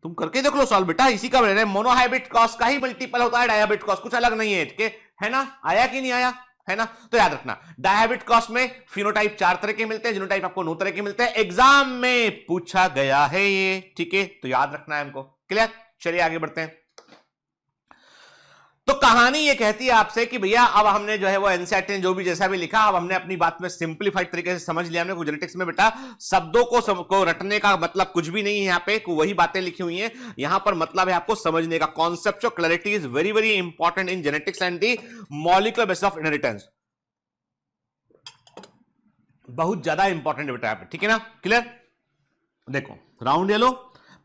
तुम करके देख लो सॉल्व बेटा, इसी का मोनोहाइब्रिड क्रॉस का ही मल्टीपल होता है डायहाइब्रिड क्रॉस, कुछ अलग नहीं है, ठीक है ना। आया कि नहीं आया, है ना। तो याद रखना, डायहाइब्रिड क्रॉस में फिनोटाइप 4 तरह के मिलते हैं, जीनोटाइप आपको 9 तरह के मिलते हैं, एग्जाम में पूछा गया है ये, ठीक है, तो याद रखना है हमको। क्लियर, चलिए आगे बढ़ते हैं। तो कहानी ये कहती है आपसे कि भैया अब हमने जो है वो एनसीईआरटी ने जो भी जैसा भी लिखा, अब हमने अपनी बात में सिंपलीफाइड तरीके से समझ लिया। हमने जेनेटिक्स में बेटा शब्दों को रटने का मतलब कुछ भी नहीं है, यहाँ पे वही बातें लिखी हुई हैं, यहां पर मतलब है आपको समझने का। Concept of clarity is very very important in genetics and the molecular basis of inheritance, बहुत ज्यादा इंपॉर्टेंट है बेटा यहाँ पे, ठीक है ना। क्लियर, देखो round yellow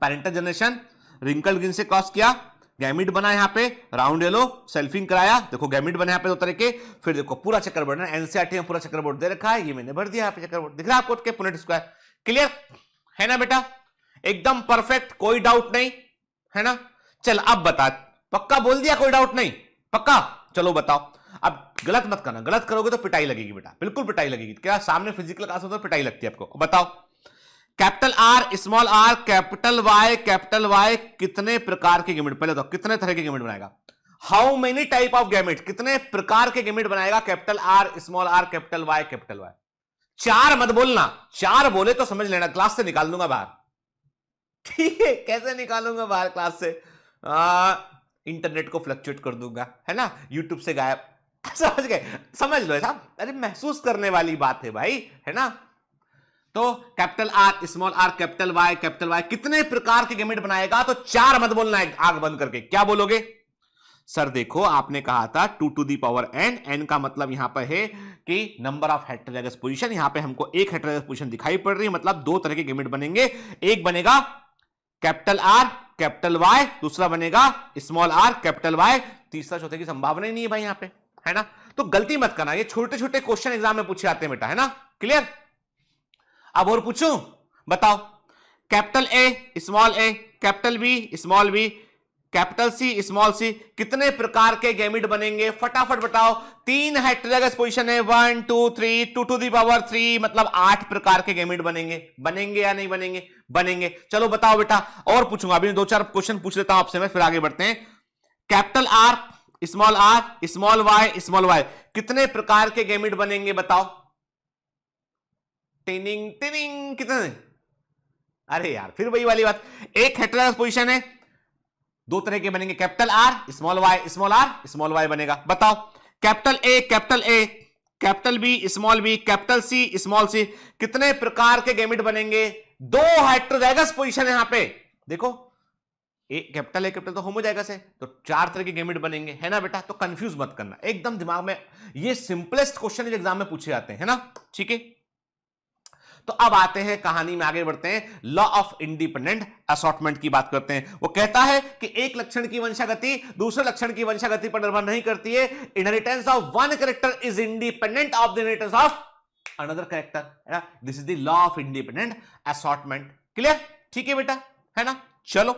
parental generation, wrinkle green से क्रॉस किया, गैमिट बना यहाँ पे, राउंड येलो सेल्फिंग कराया, देखो गैमिट बना यहाँ पे 2 तरह के। फिर देखो पूरा चेकरबोर्ड है, एनसीईआरटी में पूरा चेकरबोर्ड दे रखा है, ये मैंने भर दिया यहाँ पे चेकरबोर्ड, दिख रहा है आपको के पुनेट स्क्वायर। क्लियर है ना बेटा, एकदम परफेक्ट, कोई डाउट नहीं, है ना। चल अब बता, पक्का बोल दिया, कोई डाउट नहीं, पक्का। चलो बताओ, अब गलत मत करना, गलत करोगे तो पिटाई लगेगी बेटा, बिल्कुल पिटाई लगेगी। क्या सामने फिजिकल क्लास होता है पिटाई लगती है आपको, बताओ। Capital R small R capital Y कितने प्रकार के गैमेट, पहले तो कितने तरह के गैमेट बनाएगा, how many type of gamete, कितने प्रकार के गैमेट बनाएगा capital R small R capital Y. 4 मत बोलना, 4 बोले तो समझ लेना क्लास से निकाल दूंगा बाहर, ठीक है। कैसे निकालूंगा बाहर क्लास से, इंटरनेट को फ्लक्चुएट कर दूंगा, है ना, यूट्यूब से गायब, समझ गए, समझ लो साहब, अरे महसूस करने वाली बात है भाई, है ना। तो capital R small R capital Y कितने प्रकार के गैमेट बनाएगा, तो 4 मत बोलना है आंख बंद करके, क्या बोलोगे, सर देखो आपने कहा था 2 to the power n, n का मतलब यहां पर है कि नंबर ऑफ हेटेरोजाइगस पोजीशन, यहां पे हमको एक हेटेरोजाइगस पोजीशन दिखाई पड़ रही है, मतलब दो तरह के गैमेट बनेंगे, एक बनेगा कैपिटल आर कैपिटल वाई, दूसरा बनेगा स्मॉल आर कैपिटल वाई, तीसरा चौथे की संभावना ही नहीं है भाई यहां पे, है ना। तो गलती मत करना, ये छोटे छोटे क्वेश्चन एग्जाम में पूछे जाते हैं बेटा, है ना, क्लियर। अब और पूछूं, बताओ capital A small a, capital B small b, capital C small c, कितने प्रकार के गैमेट बनेंगे, फटाफट बताओ। तीन हेटेरोजाइगस पोजीशन है, 1 2 3, 2 टू दी पावर 3, मतलब 8 प्रकार के गैमेट बनेंगे, बनेंगे या नहीं बनेंगे, बनेंगे। चलो बताओ बेटा, और पूछूंगा अभी, दो चार क्वेश्चन पूछ लेता हूं आपसे मैं, फिर आगे बढ़ते हैं। Capital R small small Y, कितने प्रकार के गैमेट बनेंगे बताओ। टिनिंग टिनिंग, कितने, अरे यार फिर वही वाली बात, एक हेटेरोजाइगस पोजीशन है, दो तरह के बनेंगे, capital R small are small Y बनेगा। बताओ capital A capital B capital C small c, कितने प्रकार के गैमेट बनेंगे, दो हेटेरोजाइगस पोजीशन है यहां पे, देखो ए कैपिटल तो होमोजाइगस है, तो चार तरह के गैमेट बनेंगे, है ना बेटा। तो कंफ्यूज मत करना, एकदम दिमाग में, ये सिंपलेस्ट क्वेश्चन है जो एग्जाम में पूछे जाते हैं, है ना, ठीक है। तो अब आते हैं कहानी में, आगे बढ़ते हैं, लॉ ऑफ इंडिपेंडेंट असॉर्टमेंट की बात करते हैं। वो कहता है कि एक लक्षण की वंशागति दूसरे लक्षण की वंशागति पर निर्भर नहीं करती है, inheritance of one character is independent of the inheritance of another character, this is the law of independent assortment, clear, ठीक है बेटा, है ना। चलो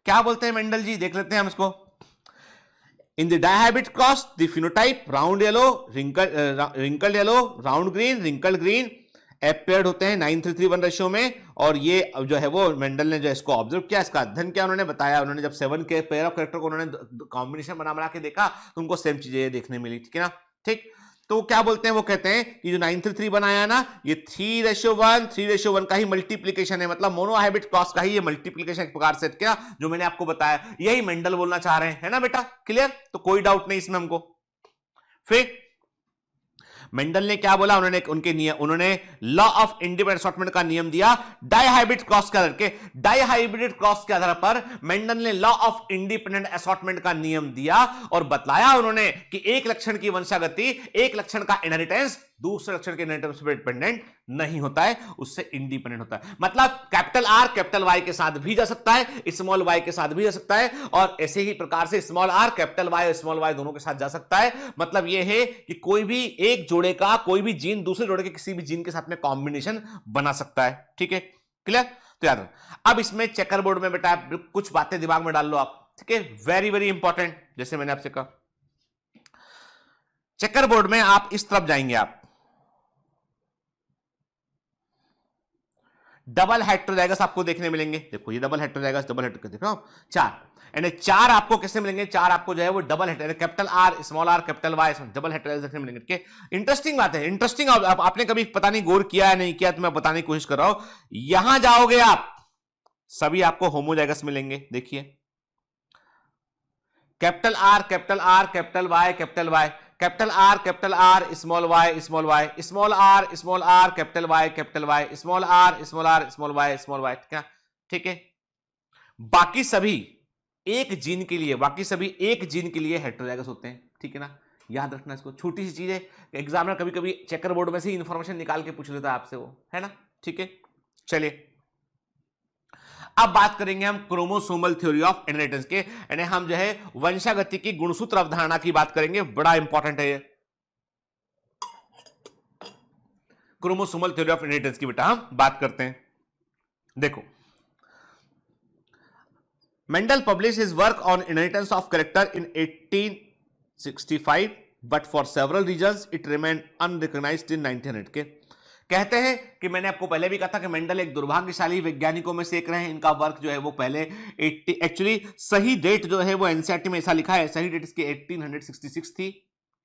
क्या बोलते हैं मेंडल जी, देख लेते हैं हम इसको। In the dihybrid cross the phenotype round yellow wrinkled yellow, round green wrinkled green appeared होते हैं 9:3:1 रेशियो में, और ये जो है वो मेंडल ने जो इसको ऑब्जर्व किया, इसका अध्ययन किया, उन्होंने बताया, उन्होंने जब 7 के पेयर ऑफ कैरेक्टर को उन्होंने कॉम्बिनेशन बना के देखा तो उनको सेम चीजें देखने मिली, ठीक है ना, ठीक। तो क्या बोलते हैं, वो कहते हैं कि जो 9:3 बनाया ना, ये 3:1 का ही मल्टीप्लीकेशन है, मतलब मोनोहाइब्रिड क्रॉस का ही ये मल्टीप्लीकेशन एक प्रकार से क्या, जो मैंने आपको बताया, यही मेंडल बोलना चाह रहे हैं, है ना बेटा, क्लियर। तो कोई डाउट नहीं इसमें हमको। फिर मेंडल ने क्या बोला, उन्होंने लॉ ऑफ इंडिपेंडेंट असॉर्टमेंट का नियम दिया डायहाइब्रिड क्रॉस के आधार के, डायहाइब्रिड क्रॉस के आधार पर मेंडल ने लॉ ऑफ इंडिपेंडेंट असॉर्टमेंट का नियम दिया और बतलाया उन्होंने कि एक लक्षण की वंशागति, एक लक्षण का इनहेरिटेंस दूसरे लक्षण के इनहेरिटेंस पर डिपेंडेंट नहीं होता है, उससे इंडिपेंडेंट होता है। मतलब कैपिटल आर कैपिटल वाई के साथ भी जा सकता है, स्मॉल वाई के साथ भी जा सकता है, और ऐसे ही प्रकार से स्मॉल आर कैपिटल वाई और स्मॉल वाई दोनों के साथ जा सकता है। मतलब यह है कि कोई भी एक जोड़े का कोई भी जीन दूसरे जोड़े के किसी भी जीन के साथ में कॉम्बिनेशन बना सकता है, ठीक है, क्लियर। तो याद रखो, अब इसमें चेकर बोर्ड में बेटा कुछ बातें दिमाग में डाल लो आप, ठीक है, वेरी वेरी इंपॉर्टेंट। जैसे मैंने आपसे कहा, चेकर बोर्ड में आप इस तरफ जाएंगे, आप डबल हेटेरोजाइगस आपको देखने मिलेंगे, देखो ये डबल हेटेरोजाइगस, डबल हेटेरोजाइगस देख रहे हो, चार, यानी चार आपको कैसे मिलेंगे, चार आपको जो है वो double heterozygous, capital R small R capital Y double heterozygous देखने मिलेंगे, ठीक है। इंटरेस्टिंग बात है, इंटरेस्टिंग, आपने कभी पता नहीं गौर किया है नहीं किया, तो मैं बताने की कोशिश कर रहा हूं। यहां जाओगे आप, सभी आपको होमोजाइगस मिलेंगे, देखिए capital R capital R capital Y capital Y, capital R small Y small Y, small R capital Y small are small Y, ठीक है। बाकी सभी एक जीन के लिए, हेटेरोजाइगस होते हैं, ठीक है ना, याद रखना इसको, छोटी सी चीज है, एग्जामिनर कभी कभी चेकर बोर्ड में से इंफॉर्मेशन निकाल के पूछ लेता है आपसे वो, है ना, ठीक है। चलिए अब बात करेंगे हम क्रोमोसोमल थ्योरी ऑफ इनहेरिटेंस के, यानी हम जो है वंशागति की गुणसूत्र अवधारणा की बात करेंगे, बड़ा इंपॉर्टेंट है ये क्रोमोसोमल थ्योरी ऑफ इनहेरिटेंस की बेटा हम बात करते हैं। देखो, Mendel publish his work on inheritance of character in 1865, but for several reasons it remain unrecognised in 1900 के। कहते हैं कि मैंने आपको पहले भी कहा था कि मेंडल एक दुर्भाग्यशाली वैज्ञानिकों में से एक रहे हैं, इनका वर्क जो है वो पहले एक्चुअली सही डेट जो है वो एनसीईआरटी में ऐसा लिखा है, सही डेट इसकी 1866 थी,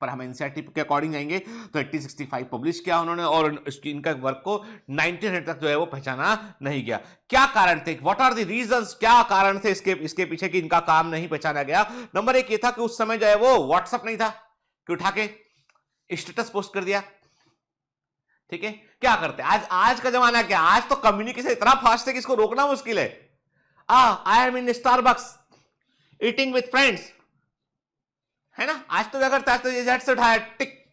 पर हम एनसीईआरटी के अकॉर्डिंग जाएंगे तो 1865 पब्लिश किया उन्होंने, और इनका वर्क को 1900 तक जो है वो पहचाना नहीं गया। क्या कारण थे, व्हाट आर द रीजंस, क्या कारण थे इसके पीछे कि इनका काम नहीं पहचाना गया। नंबर एक ये था कि उस समय जो है वो व्हाट्सएप नहीं था कि उठा के स्टेटस पोस्ट कर दिया, ठीक है। क्या करते आज का जमाना क्या, आज तो कम्युनिकेशन इतना फास्ट है कि इसको रोकना मुश्किल है। I am in Starbucks eating with friends, है ना। आज तो क्या करते हैं, आज तो ये झट से उठाया टिक,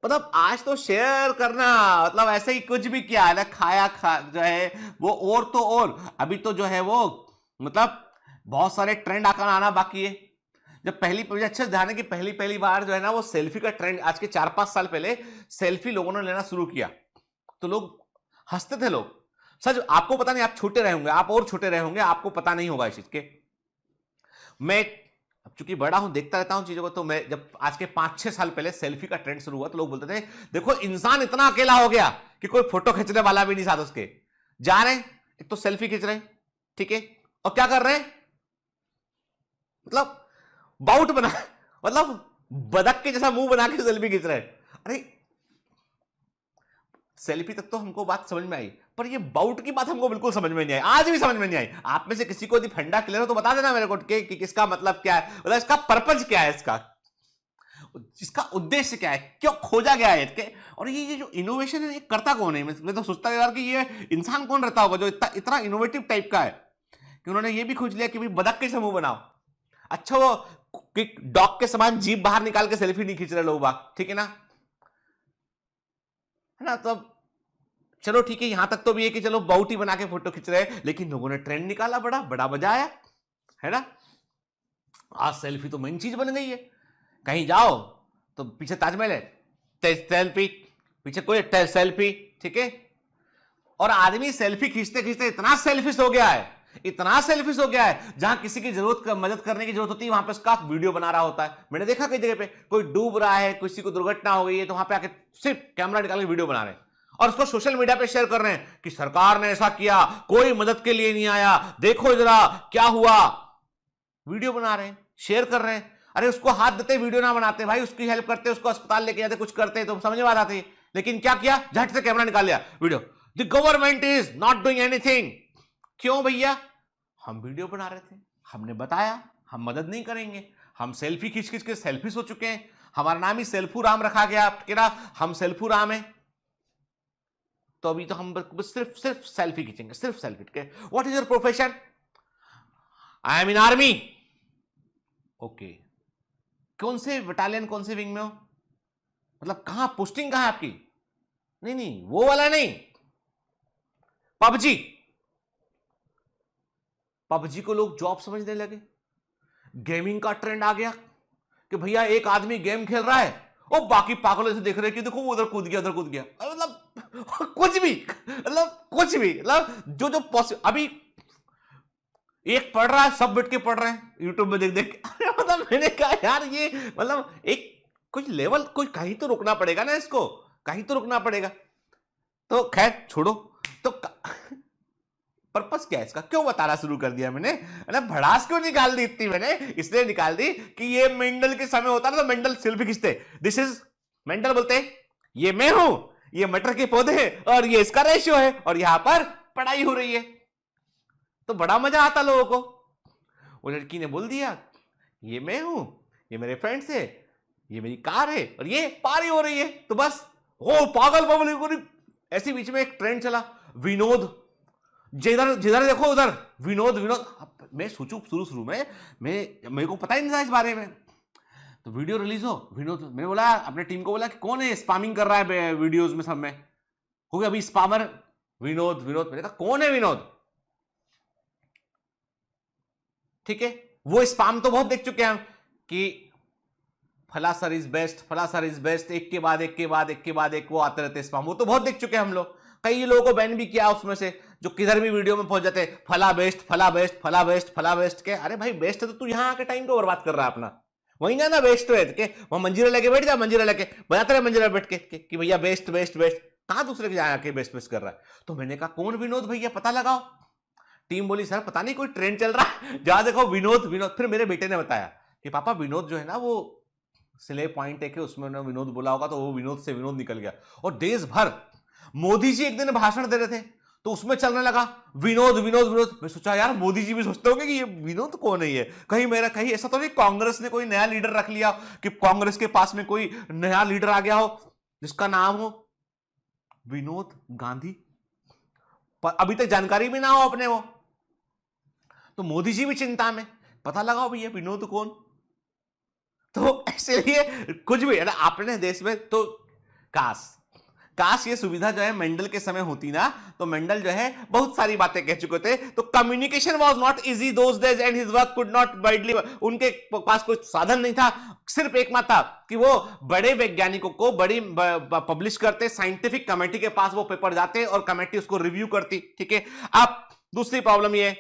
मतलब आज तो शेयर करना, मतलब ऐसे ही कुछ भी किया है ना, खाया खा जो है वो, और तो और अभी तो जो है वो मतलब बहुत सारे ट्रेंड आकर आना बाकी है। जब मुझे अच्छे से ध्यान है कि पहली पहली बार जो है ना वो सेल्फी का ट्रेंड, आज के 4-5 साल पहले सेल्फी लोगों ने लेना शुरू किया, तो लोग हंसते थे। लोग सच, आपको पता नहीं, आप छोटे रहे होंगे, आप और छोटे रहे होंगे, आपको पता नहीं होगा इस चीज के। मैं अब चूंकि बड़ा हूं, देखता रहता हूं चीजों को, तो मैं जब आज के 5-6 साल पहले सेल्फी का ट्रेंड शुरू हुआ तो लोग बोलते थे देखो इंसान इतना अकेला हो गया कि कोई फोटो खींचने वाला भी नहीं साथ उसके, जा रहे हैं एक तो सेल्फी खींच रहे हैं, ठीक है, और क्या कर रहे हैं, मतलब बाउट बना, मतलब बदक के जैसा मुंह बना के सेल्फी खींच रहे हैं। अरे सेल्फी तक तो हमको बात समझ में आई, पर ये बाउट की बात हमको बिल्कुल समझ में नहीं आई, आज भी समझ में नहीं आई। आप में से किसी को यदि फंडा क्लियर हो तो बता देना मेरे को कि इसका मतलब क्या है, मतलब इसका पर्पज क्या है, इसका उद्देश्य क्या है, क्यों खोजा गया है इसके। और ये जो इनोवेशन है ये करता कौन है, मैं तो सोचता यार कि ये इंसान कौन रहता होगा जो इतना इनोवेटिव टाइप का है कि उन्होंने ये भी खोज लिया कि भाई बदक के समूह बनाओ। अच्छा वो डॉग के समान जीभ बाहर निकाल के सेल्फी नहीं खींच रहे लोग बाग, ठीक है ना, है ना। तो चलो ठीक है, यहां तक तो भी है कि चलो बाउटी बना के फोटो खींच रहे हैं, लेकिन लोगों ने ट्रेंड निकाला, बड़ा बड़ा मजा आया, है ना। आज सेल्फी तो मेन चीज बन गई है, कहीं जाओ तो पीछे ताजमहल है सेल्फी, पीछे कोई सेल्फी, ठीक है। और आदमी सेल्फी खींचते खींचते इतना सेल्फिश हो गया है, इतना सेल्फिश हो गया है, जहां किसी की मदद करने की जरूरत होती है वहां पे उसका वीडियो बना रहा होता है। मैंने देखा कई जगह पे कोई डूब रहा है, किसी को दुर्घटना हो गई है, तो वहां पे आके सिर्फ कैमरा निकाल के वीडियो बना रहे हैं और उसको सोशल मीडिया पे शेयर कर रहे हैं कि सरकार ने ऐसा किया, कोई मदद के लिए नहीं आया, देखो जरा क्या हुआ। वीडियो बना रहे हैं, शेयर कर रहे हैं। अरे उसको हाथ देते वीडियो ना बनाते भाई, उसकी हेल्प करते, उसको अस्पताल लेके जाते, कुछ करते तो समझ में आ जाती। लेकिन क्या किया, झट से कैमरा निकाल लिया, video. The government is not doing anything. क्यों भैया, हम वीडियो बना रहे थे, हमने बताया हम मदद नहीं करेंगे, हम सेल्फी खींच खींच के सेल्फिश हो चुके हैं, हमारा नाम ही सेल्फू राम रखा गया, क्या हम सेल्फू राम है, तो अभी तो हम सिर्फ सेल्फी खींचेंगे, सिर्फ सेल्फी के। What is your profession, I am in army, okay, कौन से बटालियन कौन से विंग में हो, मतलब कहां पोस्टिंग कहां आपकी, नहीं नहीं वो वाला नहीं, पबजी, पबजी को लोग जॉब समझने लगे, गेमिंग का ट्रेंड आ गया कि भैया एक आदमी गेम खेल रहा है और बाकी पागलों से देख रहे कि देखो वो उधर कूद गया, उधर कूद गया, मतलब कुछ भी, मतलब कुछ भी, मतलब जो अभी एक पढ़ रहा है, सब बैठ के पढ़ रहे हैं यूट्यूब में देख देख के। मतलब मैंने कहा यार ये मतलब एक कुछ लेवल, कोई कहीं तो रुकना पड़ेगा ना, इसको कहीं तो रुकना पड़ेगा। तो खैर छोड़ो, तो पर्पस क्या है इसका, क्यों बताना शुरू कर दिया मैंने, ना भड़ास क्यों निकाल दी इतनी, मैंने इसलिए निकाल दी कि ये मेंडल के समय होता ना तो मेंडल सेल्फी खींचते, दिस इज मेंडल बोलते ये मैं हूं, ये मटर के पौधे और ये इसका रेशियो है और यहां पर पढ़ाई हो रही है, तो बड़ा मजा आता लोगों को। वो लड़की ने बोल दिया ये मैं हूं, ये मेरे फ्रेंड्स है, ये मेरी कार है और ये पारी हो रही है, तो बस ओ पागल पब्लिक। ऐसे बीच में एक ट्रेंड चला, विनोद, जिधर जिधर देखो उधर विनोद विनोद। मैं सोचू शुरू में मेरे को पता ही नहीं था इस बारे में, तो वीडियो रिलीज हो विनोद, मैंने बोला अपने टीम को बोला कि कौन है स्पैमिंग कर रहा है वीडियोस में, सब में हो गया अभी स्पैमर विनोद विनोद, मैंने कहा कौन है विनोद, ठीक है। वो स्पैम तो बहुत देख चुके हैं हम कि फला सर इज बेस्ट, फला सर इज बेस्ट, एक के बाद एक के बाद एक के बाद एक वो आते रहते स्पैम, वो तो बहुत देख चुके हैं हम लोग। कई लोगों को बैन भी किया उसमें से, जो किधर भी वीडियो में पहुंच जाते फला बेस्ट फला बेस्ट फला बेस्ट फला बेस्ट के। अरे भाई बेस्ट है तो तू यहां आके टाइम को बर्बाद कर रहा है अपना, वही ना बेस्ट है के वहां मंजीरा लेके बैठ जा, मंजीरा लेके बजाते रहे मंजीरा बैठ के कि भैया बेस्ट बेस्ट बेस्ट, कहां दूसरे के जहाँ आके बेस्ट बेस्ट कर रहा है। तो मैंने कहा कौन विनोद भैया, पता लगाओ। टीम बोली सर पता नहीं कोई ट्रेंड चल रहा है, जहां देखो विनोद विनोद। फिर मेरे बेटे ने बताया कि पापा विनोद जो है ना वो सिले पॉइंट है कि उसमें विनोद बोला होगा, तो वो विनोद से विनोद निकल गया। और देश भर मोदी जी एक दिन भाषण दे रहे थे तो उसमें चलने लगा विनोद विनोद विनोद। मैं सोचा यार मोदी जी भी सोचते होंगे कि ये विनोद कौन है, ये कहीं ऐसा तो नहीं कांग्रेस ने कोई नया लीडर रख लिया कि कांग्रेस के पास में कोई नया लीडर आ गया हो जिसका नाम हो विनोद गांधी, अभी तक जानकारी भी ना हो अपने वो। तो मोदी जी भी चिंता में, पता लगाओ भैया विनोद कौन, तो इसलिए कुछ भी है ना अपने देश में, तो काश काश ये सुविधा जो है मेंडल के समय होती ना, तो मेंडल जो है बहुत सारी बातें कह चुके थे। तो communication was not easy those days and his work could not widely, उनके पास कोई साधन नहीं था, सिर्फ एक मात्र था कि वो बड़े वैज्ञानिकों को बड़ी पब्लिश करते, साइंटिफिक कमेटी के पास वो पेपर जाते और कमेटी उसको रिव्यू करती। ठीक है, अब दूसरी प्रॉब्लम ये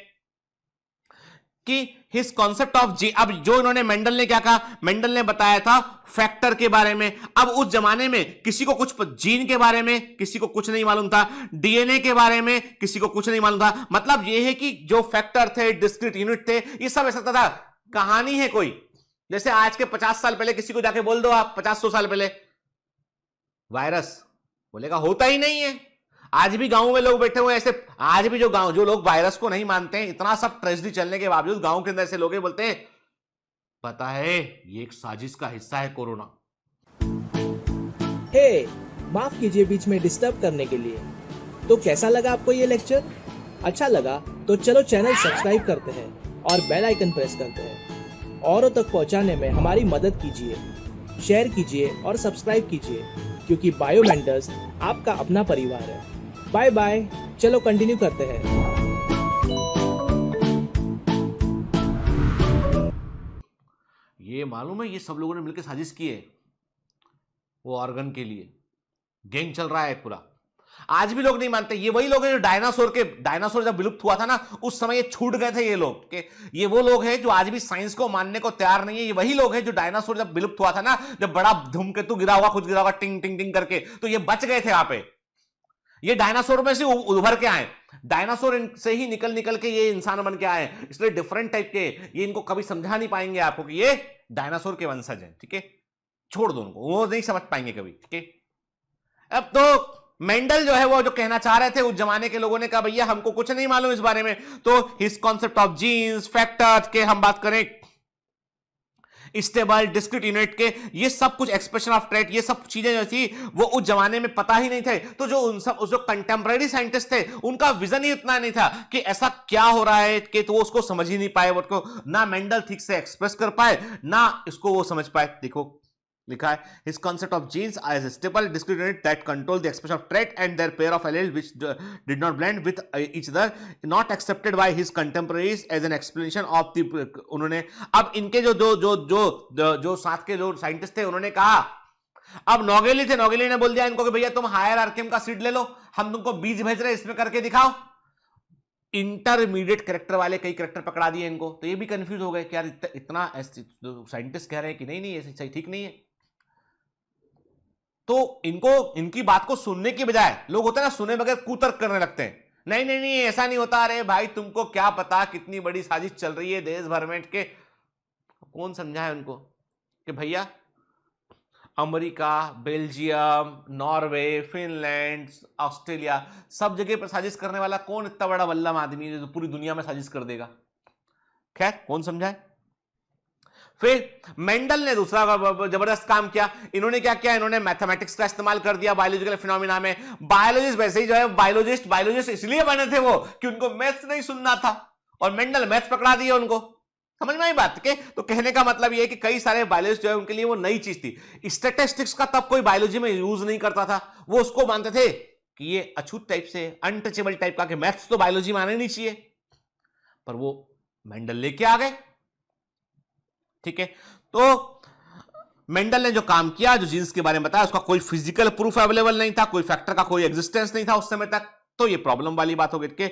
कि हिज कॉन्सेप्ट ऑफ जी, अब जो इन्होंने मेंडल ने क्या कहा, मेंडल ने बताया था फैक्टर के बारे में। अब उस जमाने में किसी को कुछ जीन के बारे में किसी को कुछ नहीं मालूम था, डीएनए के बारे में किसी को कुछ नहीं मालूम था। मतलब यह है कि जो फैक्टर थे, डिस्क्रीट यूनिट थे, ये सब ऐसा था कहानी है कोई। जैसे आज के 50 साल पहले किसी को जाके बोल दो आप 50-100 साल पहले वायरस, बोलेगा होता ही नहीं है। आज भी गांव में लोग बैठे हुए ऐसे, आज भी जो लोग वायरस को नहीं मानते हैं, इतना सब ट्रेजेडी चलने के बावजूद गांव के अंदर ऐसे लोग बोलते हैं पता है ये एक साजिश का हिस्सा है कोरोना। हे, माफ कीजिए बीच में डिस्टर्ब करने के लिए। तो कैसा लगा आपको ये लेक्चर? अच्छा लगा तो चलो चैनल सब्सक्राइब करते हैं और बेल आइकन प्रेस करते हैं। औरों तक पहुंचाने में हमारी मदद कीजिए, शेयर कीजिए और सब्सक्राइब कीजिए, क्योंकि बायोमेंटर्स आपका अपना परिवार है। बाय बाय, चलो कंटिन्यू करते हैं। ये मालूम है ये सब लोगों ने मिलकर साजिश की है वो ऑर्गन के लिए, गैंग चल रहा है पूरा। आज भी लोग नहीं मानते। ये वही लोग हैं जो डायनासोर जब विलुप्त हुआ था ना, उस समय ये छूट गए थे ये लोग के। ये वो लोग हैं जो आज भी साइंस को मानने को तैयार नहीं है। ये वही लोग हैं जो डायनासोर जब विलुप्त हुआ था ना, जब बड़ा धूमकेतु गिरा हुआ, कुछ गिरा हुआ टिंग टिंग टिंग करके, तो ये बच गए थे वहां पे। ये डायनासोर में से उभर के आए, डायनासोर से ही निकल निकल के ये इंसान बन के आए, इसलिए डिफरेंट टाइप के। ये इनको कभी समझा नहीं पाएंगे आपको कि ये डायनासोर के वंशज हैं। ठीक है, छोड़ दो उनको, वो नहीं समझ पाएंगे कभी। ठीक है, अब तो मेंडल जो है वो जो कहना चाह रहे थे, उस जमाने के लोगों ने कहा भैया हमको कुछ नहीं मालूम इस बारे में। तो his concept of genes, factors के हम बात करें, स्टेबल, डिस्क्रीट यूनिट के, ये सब कुछ एक्सप्रेशन ऑफ ट्रेट, ये सब चीजें जो थी वो उस जमाने में पता ही नहीं थे। तो जो कंटेम्पररी साइंटिस्ट थे उनका विजन ही उतना नहीं था कि ऐसा क्या हो रहा है, कि तो वो उसको समझ ही नहीं पाए, वो ना मेंडल ठीक से एक्सप्रेस कर पाए, ना इसको वो समझ पाए। देखो लिखा है his concept of genes as a stable discrete unit that control the expression of trait and their pair of allele which did not blend with each other, not accepted by his contemporaries as an explanation of the. उन्होंने अब इनके जो साथ के जो scientist थे उन्होंने कहा, अब नोगेली थे, नोगेली ने बोल दिया इनको कि भैया तुम हायर आर्कियम का सीड ले लो, हम तुमको बीज भेज रहे हैं, इसमें करके दिखाओ। इंटरमीडिएट कैरेक्टर वाले कई कैरेक्टर पकड़ा दिए इनको, तो ये भी कंफ्यूज हो गए कि यार इतना साइंटिस्ट कह रहे हैं कि नहीं ये सही ठीक नहीं है। तो इनको इनकी बात को सुनने की बजाय लोग होते हैं ना, सुने बगैर कुतर्क करने लगते हैं। नहीं ऐसा नहीं होता, अरे भाई तुमको क्या पता कितनी बड़ी साजिश चल रही है देश भर में के। कौन समझाए उनको कि भैया America, Belgium, Norway, Finland, Australia, सब जगह पर साजिश करने वाला कौन इतना बड़ा बल्लम आदमी है जो पूरी दुनिया में साजिश कर देगा। खैर कौन समझाए। फिर मेंडल ने दूसरा जबरदस्त काम किया। इन्होंने क्या किया, इन्होंने मैथमेटिक्स का इस्तेमाल कर दिया बायोलॉजिकल फिनोमिना में। बायोलॉजिस्ट वैसे ही जो है बायोलॉजिस्ट इसलिए बने थे वो कि उनको मैथ्स नहीं सुनना था, और मेंडल मैथ्स पकड़ा दिए उनको। समझ में आई बात के? तो कहने का मतलब ये है कि कई सारे बायोलॉजिस्ट जो है उनके लिए वो नई चीज थी। स्टैटिस्टिक्स का तब कोई बायोलॉजी में यूज नहीं करता था, वो उसको मानते थे कि ये अछूत टाइप से, अनटचेबल टाइप का, कि मैथ्स तो बायोलॉजी में आने नहीं चाहिए, पर वो मेंडल लेके आ गए। ठीक है, तो मेंडल ने जो काम किया, जो जीन्स के बारे में बताया, उसका कोई फिजिकल प्रूफ अवेलेबल नहीं था, कोई फैक्टर का कोई एग्जिस्टेंस नहीं था उस समय तक, तो ये प्रॉब्लम वाली बात हो गई। के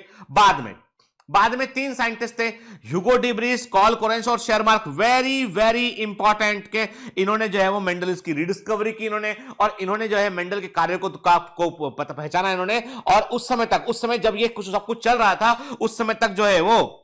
बाद में 3 साइंटिस्ट थे, ह्यूगो डिब्रीस, कार्ल कोरेंस और शेरमार्क, वेरी इंपॉर्टेंट के। इन्होंने जो है वो मेंडल की रिडिस्कवरी की इन्होंने, और इन्होंने जो है मेंडल के कार्य को पहचाना इन्होंने। और उस समय जब ये सब कुछ चल रहा था, उस समय तक जो है वो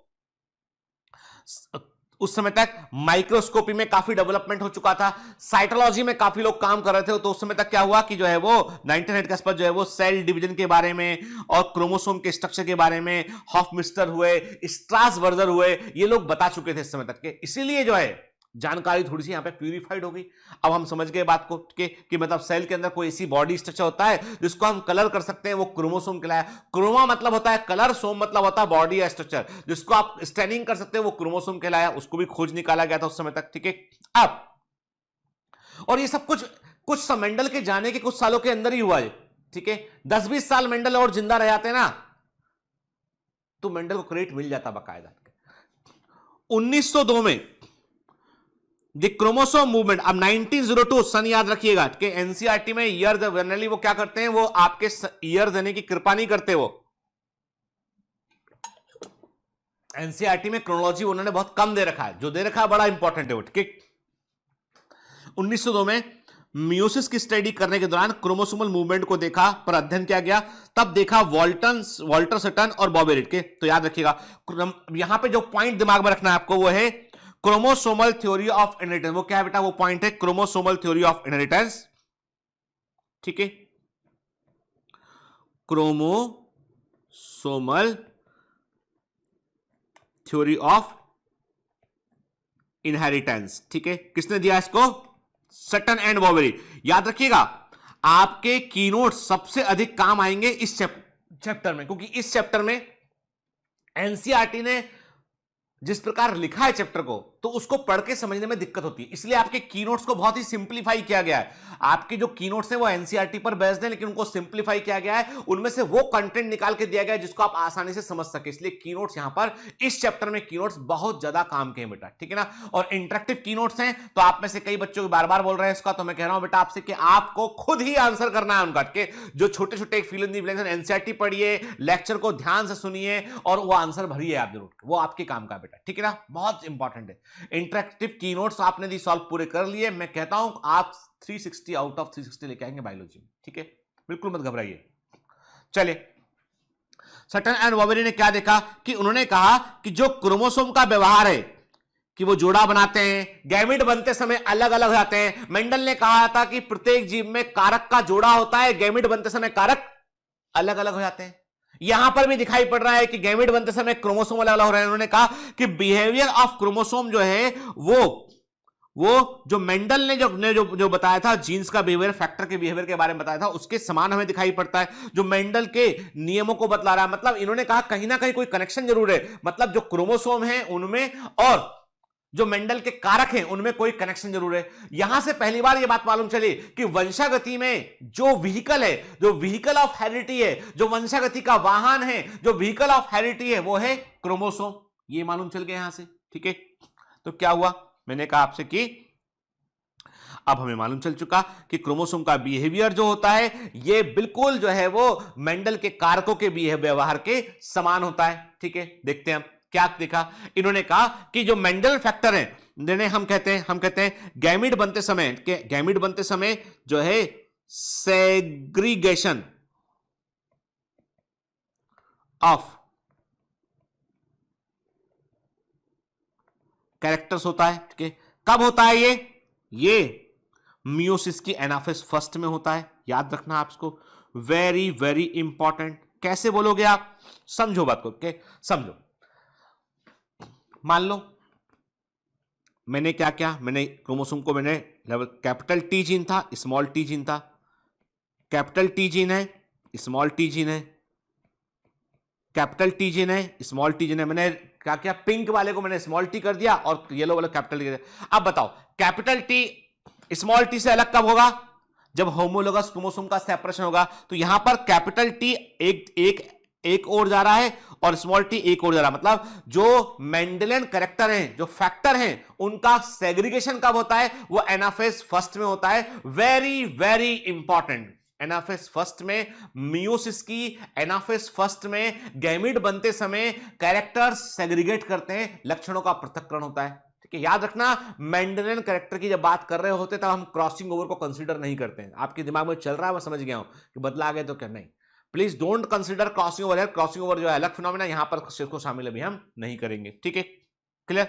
उस समय तक माइक्रोस्कोपी में काफी डेवलपमेंट हो चुका था, साइटोलॉजी में काफी लोग काम कर रहे थे। तो उस समय तक क्या हुआ कि जो है वो 1900 के आसपास जो है वो सेल डिवीजन के बारे में और क्रोमोसोम के स्ट्रक्चर के बारे में हॉफमिस्टर हुए, स्ट्रासबर्गर हुए, ये लोग बता चुके थे इस समय तक के। इसीलिए जो है जानकारी थोड़ी सी यहां पे प्यूरिफाइड हो गई। अब हम समझ गए बात को कि मतलब सेल के अंदर कोई ऐसी बॉडी स्ट्रक्चर होता है जिसको हम कलर कर सकते हैं, वो क्रोमोसोम कहलाया। क्रोमा मतलब होता है कलर, सोम मतलब होता है बॉडी या स्ट्रक्चर, जिसको आप स्टैनिंग कर सकते हैं, वो क्रोमोसोम कहलाया। उसको भी खोज निकाला गया था उस समय तक। ठीक है, अब और ये सब कुछ मेंडल के जाने के कुछ सालों के अंदर ही हुआ है, ठीक है। 10-20 साल मेंडल और जिंदा रह जाते ना तो मेंडल को क्रेडिट मिल जाता बाकायदा। 1902 में द क्रोमोसोम मूवमेंट, अब 1902 सन याद रखिएगा कि एनसीईआरटी में ईयर जनरली वो क्या करते हैं, वो आपके ईयर देने की कृपा नहीं करते, वो एनसीईआरटी में क्रोनोलॉजी उन्होंने बहुत कम दे रखा है, जो दे रखा है बड़ा इंपॉर्टेंट है वो, ठीक है। 1902 में मियोसिस की स्टडी करने के दौरान क्रोमोसोमल मूवमेंट को देखा, पर अध्ययन किया गया, तब देखा वॉल्टर सटन और बॉबी रीड के। तो याद रखिएगा यहां पे जो पॉइंट दिमाग में रखना है आपको वो है क्रोमोसोमल थ्योरी ऑफ इनहेरिटेंस। वो क्या है बेटा, वो पॉइंट है क्रोमोसोमल थ्योरी ऑफ इनहेरिटेंस, ठीक है। क्रोमोसोमल थ्योरी ऑफ इनहेरिटेंस, ठीक है। किसने दिया इसको, सटन एंड बॉबी। याद रखिएगा आपके कीनोट सबसे अधिक काम आएंगे इस चैप्टर में, क्योंकि इस चैप्टर में एनसीईआरटी ने जिस प्रकार लिखा है चैप्टर को, तो उसको पढ़ के समझने में दिक्कत होती है, इसलिए आपके कीनोट्स को बहुत ही सिंपलीफाई किया गया है। आपके जो कीनोट्स हैं वो एनसीईआरटी पर बेस्ड हैं, लेकिन उनको सिंपलीफाई किया गया है, उनमें से वो कंटेंट निकाल के दिया गया है जिसको आप आसानी से समझ सके। इसलिए कीनोट्स यहां पर इस चैप्टर में कीनोट्स बहुत ज्यादा काम के हैं बेटा, ठीक है ना। और इंटरेक्टिव कीनोट्स हैं, तो आप में से कई बच्चों को बार बार बोल रहे हैं इसका, तो मैं कह रहा हूं बेटा आपसे कि आपको खुद ही आंसर करना है उनका, के जो छोटे छोटे fill in the blanks NCERT पढ़िए, लेक्चर को ध्यान से सुनिए और वो आंसर भरिए आप जरूर, वो आपके काम का बेटा, ठीक है ना। बहुत इंपॉर्टेंट है। इंटरेक्टिव कीनोट्स आपने दी सॉल्व पूरे कर लिए, मैं कहता हूं आप 360 आउट ऑफ 360 लेके आएंगे बायोलॉजी में, ठीक है, बिल्कुल मत घबराइए। चलिए, सटन एंड बॉबरी ने क्या देखा कि उन्होंने कहा कि जो क्रोमोसोम का व्यवहार है कि वो जोड़ा बनाते हैं, गैमिट बनते समय अलग अलग हो जाते हैं। मेंडल ने कहा था कि प्रत्येक जीव में कारक का जोड़ा होता है, गैमिट बनते समय कारक अलग अलग हो जाते हैं। यहां पर भी दिखाई पड़ रहा है कि गैमिट बनते समय क्रोमोसोम अलग अलग हो रहे हैं। उन्होंने कहा कि बिहेवियर ऑफ क्रोमोसोम जो है वो जो मेंडल ने जो बताया था, जीन्स का बिहेवियर, फैक्टर के बिहेवियर के बारे में बताया था, उसके समान हमें दिखाई पड़ता है, जो मेंडल के नियमों को बतला रहा है। मतलब इन्होंने कहा कहीं ना कहीं कोई कनेक्शन जरूर है, मतलब जो क्रोमोसोम है उनमें और जो मेंडल के कारक हैं उनमें कोई कनेक्शन जरूर है। यहां से पहली बार यह बात मालूम चली कि वंशागति में जो व्हीकल है, जो व्हीकल ऑफ हेरिडिटी है, जो वंशागति का वाहन है, जो व्हीकल ऑफ हेरिडिटी है, वो है क्रोमोसोम। ये मालूम चल गया यहां से, ठीक है। तो क्या हुआ, मैंने कहा आपसे कि अब हमें मालूम चल चुका कि क्रोमोसोम का बिहेवियर जो होता है ये बिल्कुल जो है वो मेंडल के कारकों के व्यवहार के समान होता है, ठीक है। देखते हैं क्या देखा। इन्होंने कहा कि जो मेंडल फैक्टर है, जिन्हें हम कहते हैं गैमिट बनते समय जो है सेग्रीगेशन ऑफ कैरेक्टर्स होता है, ठीक है। कब होता है ये मियोसिस की एनाफेज फर्स्ट में होता है। याद रखना आपको, वेरी वेरी इंपॉर्टेंट। कैसे बोलोगे आप, समझो बात को, okay? समझो, मान लो मैंने क्या किया, मैंने क्रोमोसोम को मैंने लेवल कैपिटल टी जीन था, स्मॉल टी जीन था, कैपिटल टी जीन है, स्मॉल टी जीन है, कैपिटल टी जीन है, स्मॉल टी जीन है। मैंने क्या किया, पिंक वाले को मैंने स्मॉल टी कर दिया और येलो वाले कैपिटल टी कर दिया। अब बताओ कैपिटल टी स्मॉल टी से अलग कब होगा, जब होमोलोगस क्रोमोसोम का सेपरेशन होगा। तो यहां पर कैपिटल टी एक और जा रहा है और स्मॉल टी एक और जा रहा है। मतलब जो मेंडेलियन कैरेक्टर हैं, जो फैक्टर हैं, उनका सेग्रीगेशन कब होता है, वो एनाफेज फर्स्ट में होता है। Very very important. Anaphase first में मियोसिस की एनाफेज फर्स्ट में गैमिट बनते समय कैरेक्टर सेग्रीगेट करते हैं, लक्षणों का पृथक्करण होता है, ठीक है। याद रखना मेंडेलियन कैरेक्टर की जब बात कर रहे होते तब हम क्रॉसिंग ओवर को कंसीडर नहीं करते हैं। आपके दिमाग में चल रहा है, मैं समझ गया हूं कि बदला आ गए तो क्या, नहीं, please don't consider crossing over. Crossing over जो है अलग फिनोमेना, यहां पर को शामिल अभी हम नहीं करेंगे, ठीक है, क्लियर।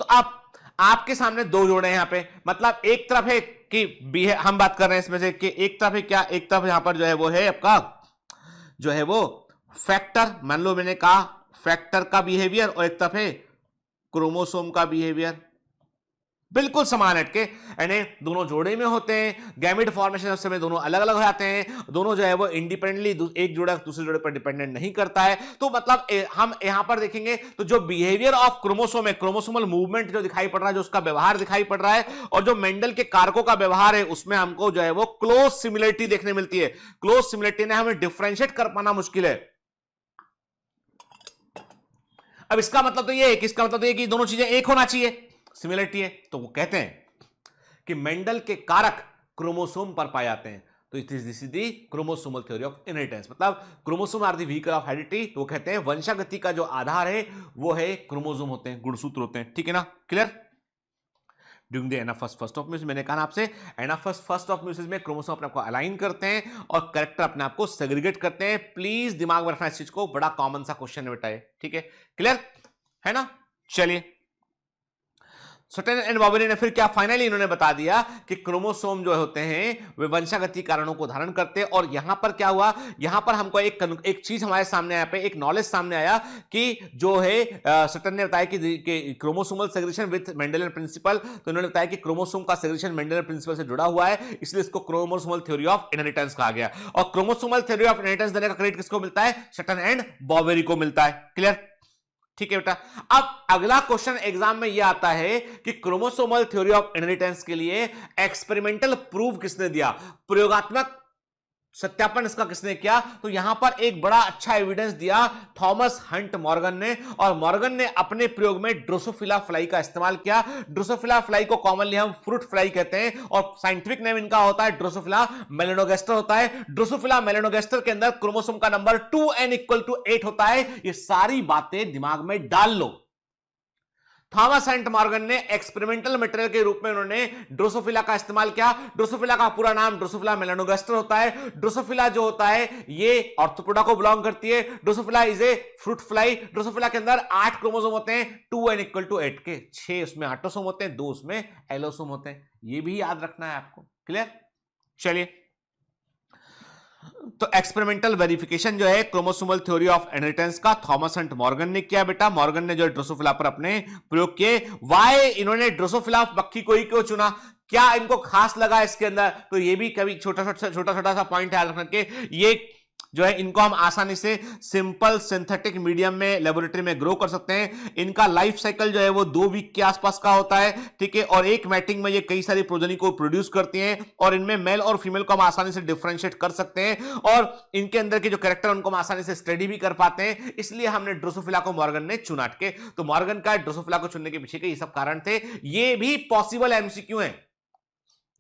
तो आपके सामने दो जोड़े हैं यहां पे, मतलब एक तरफ है कि हम बात कर रहे हैं इसमें से कि एक तरफ है क्या, एक तरफ यहां पर जो है वो है आपका जो है वो फैक्टर, मान लो मैंने कहा फैक्टर का बिहेवियर, और एक तरफ है क्रोमोसोम का बिहेवियर, बिल्कुल समान हटके, यानी दोनों जोड़े में होते हैं, गैमेट फॉर्मेशन उस समय दोनों अलग अलग हो जाते हैं, दोनों जो है वो इंडिपेंडेंटली एक जोड़ा दूसरे जोड़े पर डिपेंडेंट नहीं करता है। तो मतलब हम यहां पर देखेंगे तो जो बिहेवियर ऑफ क्रोमोसोम है, क्रोमोसोमल मूवमेंट जो दिखाई पड़ रहा है, जो उसका व्यवहार दिखाई पड़ रहा है, और जो मेंडल के कारकों का व्यवहार है, उसमें हमको जो है वो क्लोज सिमिलरिटी देखने मिलती है। क्लोज सिमिलरिटी ने हमें डिफरेंशिएट कर पाना मुश्किल है। अब इसका मतलब तो ये है कि इसका मतलब तो ये कि दोनों चीजें एक होना चाहिए, सिमिलरिटी है, तो वो कहते हैं कि मेंडल के कारक क्रोमोसोम पर पाए जाते हैं। तो it is this is the chromosomal theory of inheritance, मतलब chromosome are the vehicle of heredity. तो वो कहते हैं वंशागति का जो आधार है वो है क्रोमोसोम होते हैं, गुणसूत्र होते हैं, ठीक है ना, clear. During the anaphase first of meiosis, मैंने कहा ना आपसे, एनाफेज फर्स्ट ऑफ म्यूसिस में क्रोमोसोम अपने आप को अलाइन करते हैं और कैरेक्टर अपने आप को सेग्रीगेट करते हैं। प्लीज दिमाग में रखना इस चीज को, बड़ा कॉमन सा क्वेश्चन है बेटा ये, ठीक है, क्लियर है ना। चलिए, सटन एंड बॉबेरी ने फिर क्या फाइनली इन्होंने बता दिया कि क्रोमोसोम जो होते हैं वे वंशागति कारणों को धारण करते हैं। और यहां पर क्या हुआ, यहां पर हमको एक चीज हमारे सामने आया, पे एक नॉलेज सामने आया कि जो है सटन ने बताया कि chromosomal segregation with Mendelian principle. तो इन्होंने बताया कि क्रोमोसोम का सेग्रीगेशन मेंडेलियन प्रिंसिपल से जुड़ा हुआ है, इसलिए इसको क्रोमोसोमल थ्योरी ऑफ इनहेरिटेंस कहा गया। और क्रोमोसोमल थ्योरी ऑफ इनहेरिटेंस देने का क्रेडिट किसको मिलता है, सटन एंड बॉबेरी को मिलता है, क्लियर, ठीक है बेटा। अब अगला क्वेश्चन एग्जाम में यह आता है कि क्रोमोसोमल थ्योरी ऑफ इनहेरिटेंस के लिए एक्सपेरिमेंटल प्रूफ किसने दिया, प्रयोगात्मक सत्यापन इसका किसने किया। तो यहां पर एक बड़ा अच्छा एविडेंस दिया थॉमस हंट मॉर्गन ने, और मॉर्गन ने अपने प्रयोग में ड्रोसोफिला फ्लाई का इस्तेमाल किया। ड्रोसोफिला फ्लाई को कॉमनली हम फ्रूट फ्लाई कहते हैं और साइंटिफिक नेम इनका होता है ड्रोसोफिला मेलेनोगेस्टर होता है। ड्रोसोफिला मेलेनोगेस्टर के अंदर क्रोमोसोम का नंबर 2n = 8 होता है। ये सारी बातें दिमाग में डाल लो। थॉमस हंट मॉर्गन ने एक्सपेरिमेंटल मटेरियल के रूप में उन्होंने ड्रोसोफिला का इस्तेमाल किया। ड्रोसोफिला का पूरा नाम ड्रोसोफिला मेलेनोगेस्टर होता है। ड्रोसोफिला जो होता है ये ऑर्थोपोडा को बिलोंग करती है। Drosophila is a fruit fly. Drosophila के अंदर 8 क्रोमोसोम होते हैं, 2n = 8 के, 6 उसमें ऑटोसोम होते हैं, 2 उसमें एलोसोम होते हैं। ये भी याद रखना है आपको, क्लियर। चलिए, तो एक्सपेरिमेंटल वेरिफिकेशन जो है क्रोमोसोमल थ्योरी ऑफ इनहेरिटेंस का थॉमस हंट मॉर्गन ने किया बेटा। मॉर्गन ने जो ड्रोसोफिला पर अपने प्रयोग किए। वाई इन्होंने ड्रोसोफिला मक्खी को ही क्यों चुना, क्या इनको खास लगा इसके अंदर, तो ये भी कभी छोटा छोटा सा पॉइंट याद रखना कि ये जो है इनको हम आसानी से सिंपल सिंथेटिक मीडियम में लेबोरेटरी में ग्रो कर सकते हैं। इनका लाइफ साइकिल जो है वो 2 वीक के आसपास का होता है, ठीक है, और एक मैटिंग में ये कई सारी प्रोजनी को प्रोड्यूस करती हैं और इनमें मेल और फीमेल को हम आसानी से डिफरेंशिएट कर सकते हैं और इनके अंदर के जो कैरेक्टर उनको हम आसानी से स्टडी भी कर पाते हैं। इसलिए हमने ड्रोसोफिला को मॉर्गन ने चुना के। तो मॉर्गन का ड्रोसोफिला को चुनने के पीछे के ये सब कारण थे। ये भी पॉसिबल एमसीक्यू है।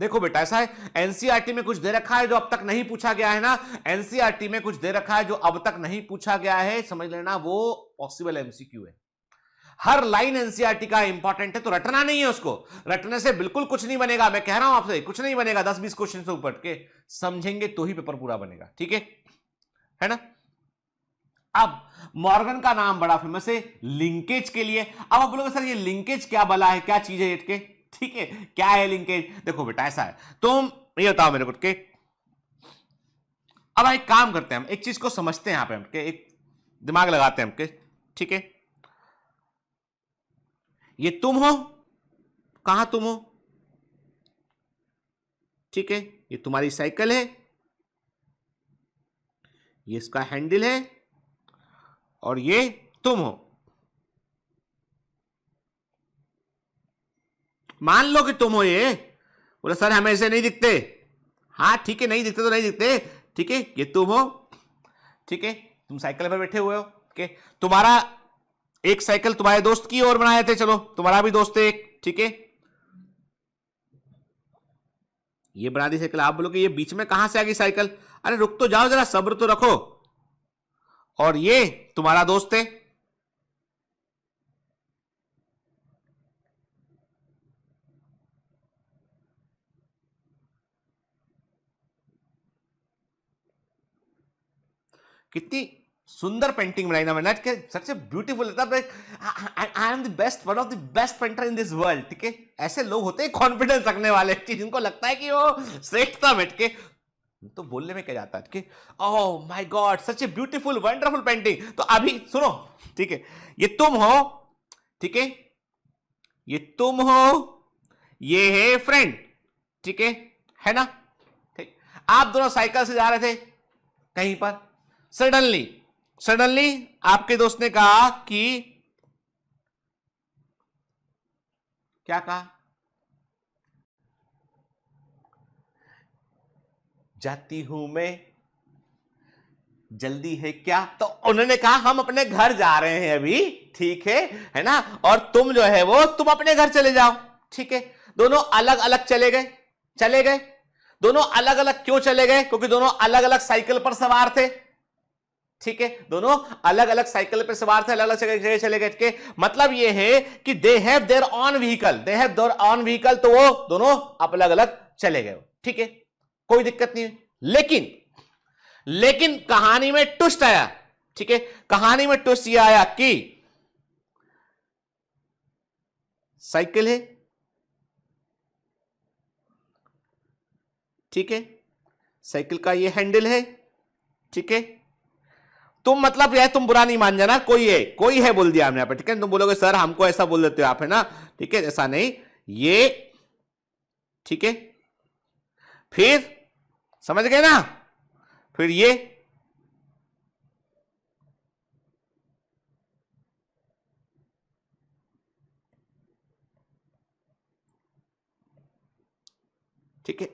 देखो बेटा, ऐसा है एनसीईआरटी में कुछ दे रखा है जो अब तक नहीं पूछा गया है ना, एनसीईआरटी में कुछ दे रखा है जो अब तक नहीं पूछा गया है, समझ लेना वो पॉसिबल एमसीक्यू है। हर लाइन एनसीईआरटी का इंपॉर्टेंट है, तो रटना नहीं है उसको। रटने से बिल्कुल कुछ नहीं बनेगा, मैं कह रहा हूं आपसे, कुछ नहीं बनेगा। 10-20 क्वेश्चन से ऊपर के समझेंगे तो ही पेपर पूरा बनेगा, ठीक है ना। अब मॉर्गन का नाम बड़ा फेमस है लिंकेज के लिए। अब आप बोलोगे सर ये लिंकेज क्या बला है, क्या चीज है इसके, ठीक है, क्या है लिंकेज। देखो बेटा ऐसा है, तुम ये बताओ मेरे को के। अब एक काम करते हैं, हम एक चीज को समझते हैं यहां पे, हम के एक दिमाग लगाते हैं हम के, ठीक है। ये तुम हो, कहां तुम हो, ठीक है, ये तुम्हारी साइकिल है, ये इसका हैंडल है और ये तुम हो। मान लो कि तुम हो ये, बोले सर हमें ऐसे नहीं दिखते। हाँ ठीक है, नहीं दिखते तो नहीं दिखते, ठीक है, ये तुम हो, ठीक है, तुम साइकिल पर बैठे हुए हो, ठीक है। तुम्हारा एक साइकिल तुम्हारे दोस्त की ओर बनाए थे, चलो तुम्हारा भी दोस्त है एक, ठीक है, ये बना दी साइकिल। आप बोलोगे ये बीच में कहां से आ गई साइकिल, अरे रुक तो जाओ जरा, सब्र तो रखो। और ये तुम्हारा दोस्त है, कितनी सुंदर पेंटिंग बनाई ना मैंने, such a beautiful. I am the best, one of the best painter in this world, ठीक है। ऐसे लोग होते हैं कॉन्फिडेंस रखने वाले, जिनको लगता है कि वो श्रेष्ठ था बैठ के, तो बोलने में क्या जाता है कि oh my God such a beautiful wonderful painting. तो अभी सुनो, ठीक है, ये तुम हो, ठीक है, ये तुम हो, ये है फ्रेंड, ठीक है ना? ठीक, आप दोनों साइकिल से जा रहे थे कहीं पर, सडनली आपके दोस्त ने कहा कि, क्या कहा? जाती हूं मैं, जल्दी है क्या? तो उन्होंने कहा हम अपने घर जा रहे हैं अभी, ठीक है ना? और तुम जो है वो तुम अपने घर चले जाओ, ठीक है? दोनों अलग अलग चले गए। दोनों अलग अलग क्यों चले गए? क्योंकि दोनों अलग अलग साइकिल पर सवार थे, ठीक है? दोनों अलग अलग साइकिल पर सवार थे, अलग अलग जगह चले गए के मतलब ये है कि they have their on vehicle, तो वो दोनों अलग अलग चले गए, ठीक है? कोई दिक्कत नहीं। लेकिन कहानी में ट्विस्ट आया, ठीक है? कहानी में ट्विस्ट यह आया कि साइकिल है, ठीक है? साइकिल का ये हैंडल है, ठीक है? तुम मतलब यह तुम बुरा नहीं मान जाना, कोई है बोल दिया हमने यहाँ पे, ठीक है? तुम बोलोगे सर हमको ऐसा बोल देते हो आप, है ना? ठीक है, ऐसा नहीं, ये, ठीक है? फिर समझ गए ना? फिर ये, ठीक है?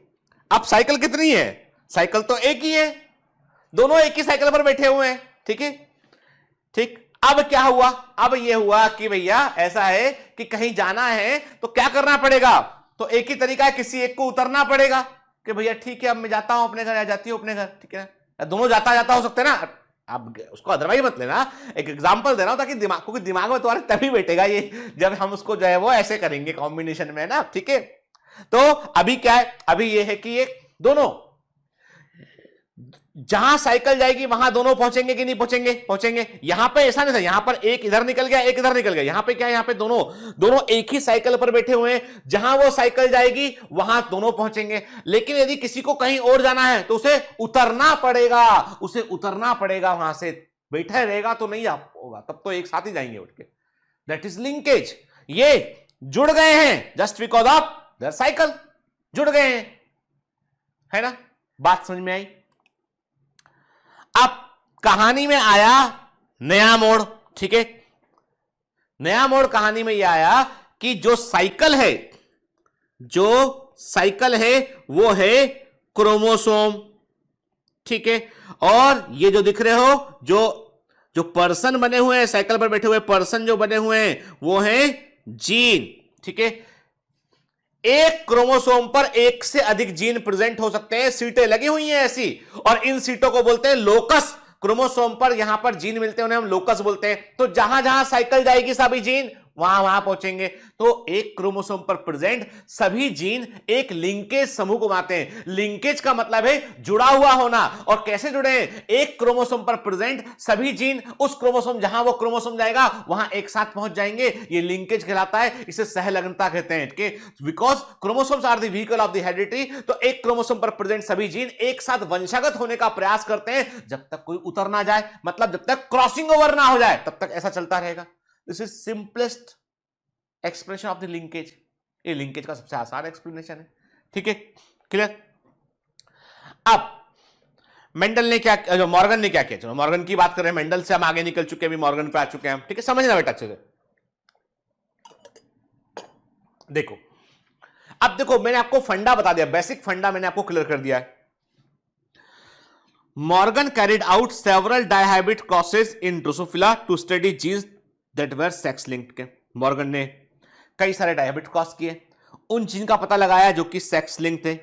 अब साइकिल कितनी है? साइकिल तो एक ही है, दोनों एक ही साइकिल पर बैठे हुए हैं, ठीक है? ठीक, अब क्या हुआ? अब यह हुआ कि भैया ऐसा है कि कहीं जाना है तो क्या करना पड़ेगा? तो एक ही तरीका है, किसी एक को उतरना पड़ेगा कि भैया ठीक है अब मैं जाता हूं अपने घर, या जाती हूं अपने घर, ठीक है? दोनों जाता हो सकते हैं ना, आप उसको अदरवाइज मत लेना, एक एग्जांपल दे रहा हूं ताकि क्योंकि दिमाग में तुम्हारे तभी बैठेगा ये जब हम उसको जो है वो ऐसे करेंगे कॉम्बिनेशन में ना, ठीक है? तो अभी क्या है? अभी ये है कि ये दोनों जहां साइकिल जाएगी वहां दोनों पहुंचेंगे कि नहीं पहुंचेंगे। यहां पे ऐसा नहीं था, यहां पर एक इधर निकल गया, एक इधर निकल गया। यहां पे क्या है? यहां पे दोनों एक ही साइकिल पर बैठे हुए हैं, जहां वो साइकिल जाएगी वहां दोनों पहुंचेंगे। लेकिन यदि किसी को कहीं और जाना है तो उसे उतरना पड़ेगा वहां से, बैठा रहेगा तो नहीं होगा, तब तो एक साथ ही जाएंगे उठ के। That is linkage. ये जुड़ गए हैं just because of their cycle, जुड़ गए हैं, है ना? बात समझ में आई? अब कहानी में आया नया मोड़, ठीक है? नया मोड़ कहानी में यह आया कि जो साइकिल है वो है क्रोमोसोम, ठीक है? और ये जो दिख रहे हो जो पर्सन बने हुए हैं, साइकिल पर बैठे हुए पर्सन जो बने हुए हैं वो है जीन, ठीक है? एक क्रोमोसोम पर एक से अधिक जीन प्रेजेंट हो सकते हैं, सीटें लगी हुई हैं ऐसी, और इन सीटों को बोलते हैं लोकस। क्रोमोसोम पर यहां पर जीन मिलते हैं, उन्हें हम लोकस बोलते हैं। तो जहां जहां साइकिल जाएगी सभी जीन वहां पहुंचेंगे। तो एक क्रोमोसोम पर प्रेजेंट सभी जीन एक लिंकेज समूह को बनाते हैं। लिंकेज का मतलब है जुड़ा हुआ होना। और कैसे जुड़े हैं? एक क्रोमोसोम पर प्रेजेंट सभी जीन उस क्रोमोसोम जहां वो क्रोमोसोम जाएगा वहां एक साथ पहुंच जाएंगे। ये लिंकेज कहलाता है, इसे सहलग्नता कहते हैं। Because chromosomes are the vehicle of the heredity. तो एक क्रोमोसोम पर प्रेजेंट सभी जीन एक साथ वंशागत होने का प्रयास करते हैं जब तक कोई उतर ना जाए, मतलब जब तक क्रॉसिंग ओवर ना हो जाए तब तक ऐसा चलता रहेगा। This is simplest expression of the linkage. ये लिंकेज का सबसे आसान एक्सप्लेनेशन है, ठीक है? क्लियर? अब मेंडल ने क्या, मॉर्गन ने क्या किया? चलो मॉर्गन की बात कर रहे हैं, मेंडल से हम आगे निकल चुके हैं, अभी मॉर्गन पे आ चुके हैं, ठीक है? समझना बेटा अच्छे से। देखो, अब देखो मैंने आपको फंडा बता दिया, बेसिक फंडा मैंने आपको क्लियर कर दिया है। Morgan carried out several dihybrid crosses in Drosophila to study genes that were sex linked. Morgan ने कई सारे डायहाइब्रिड क्रॉस किए, उन जीन का पता लगाया जो कि सेक्स लिंक थे।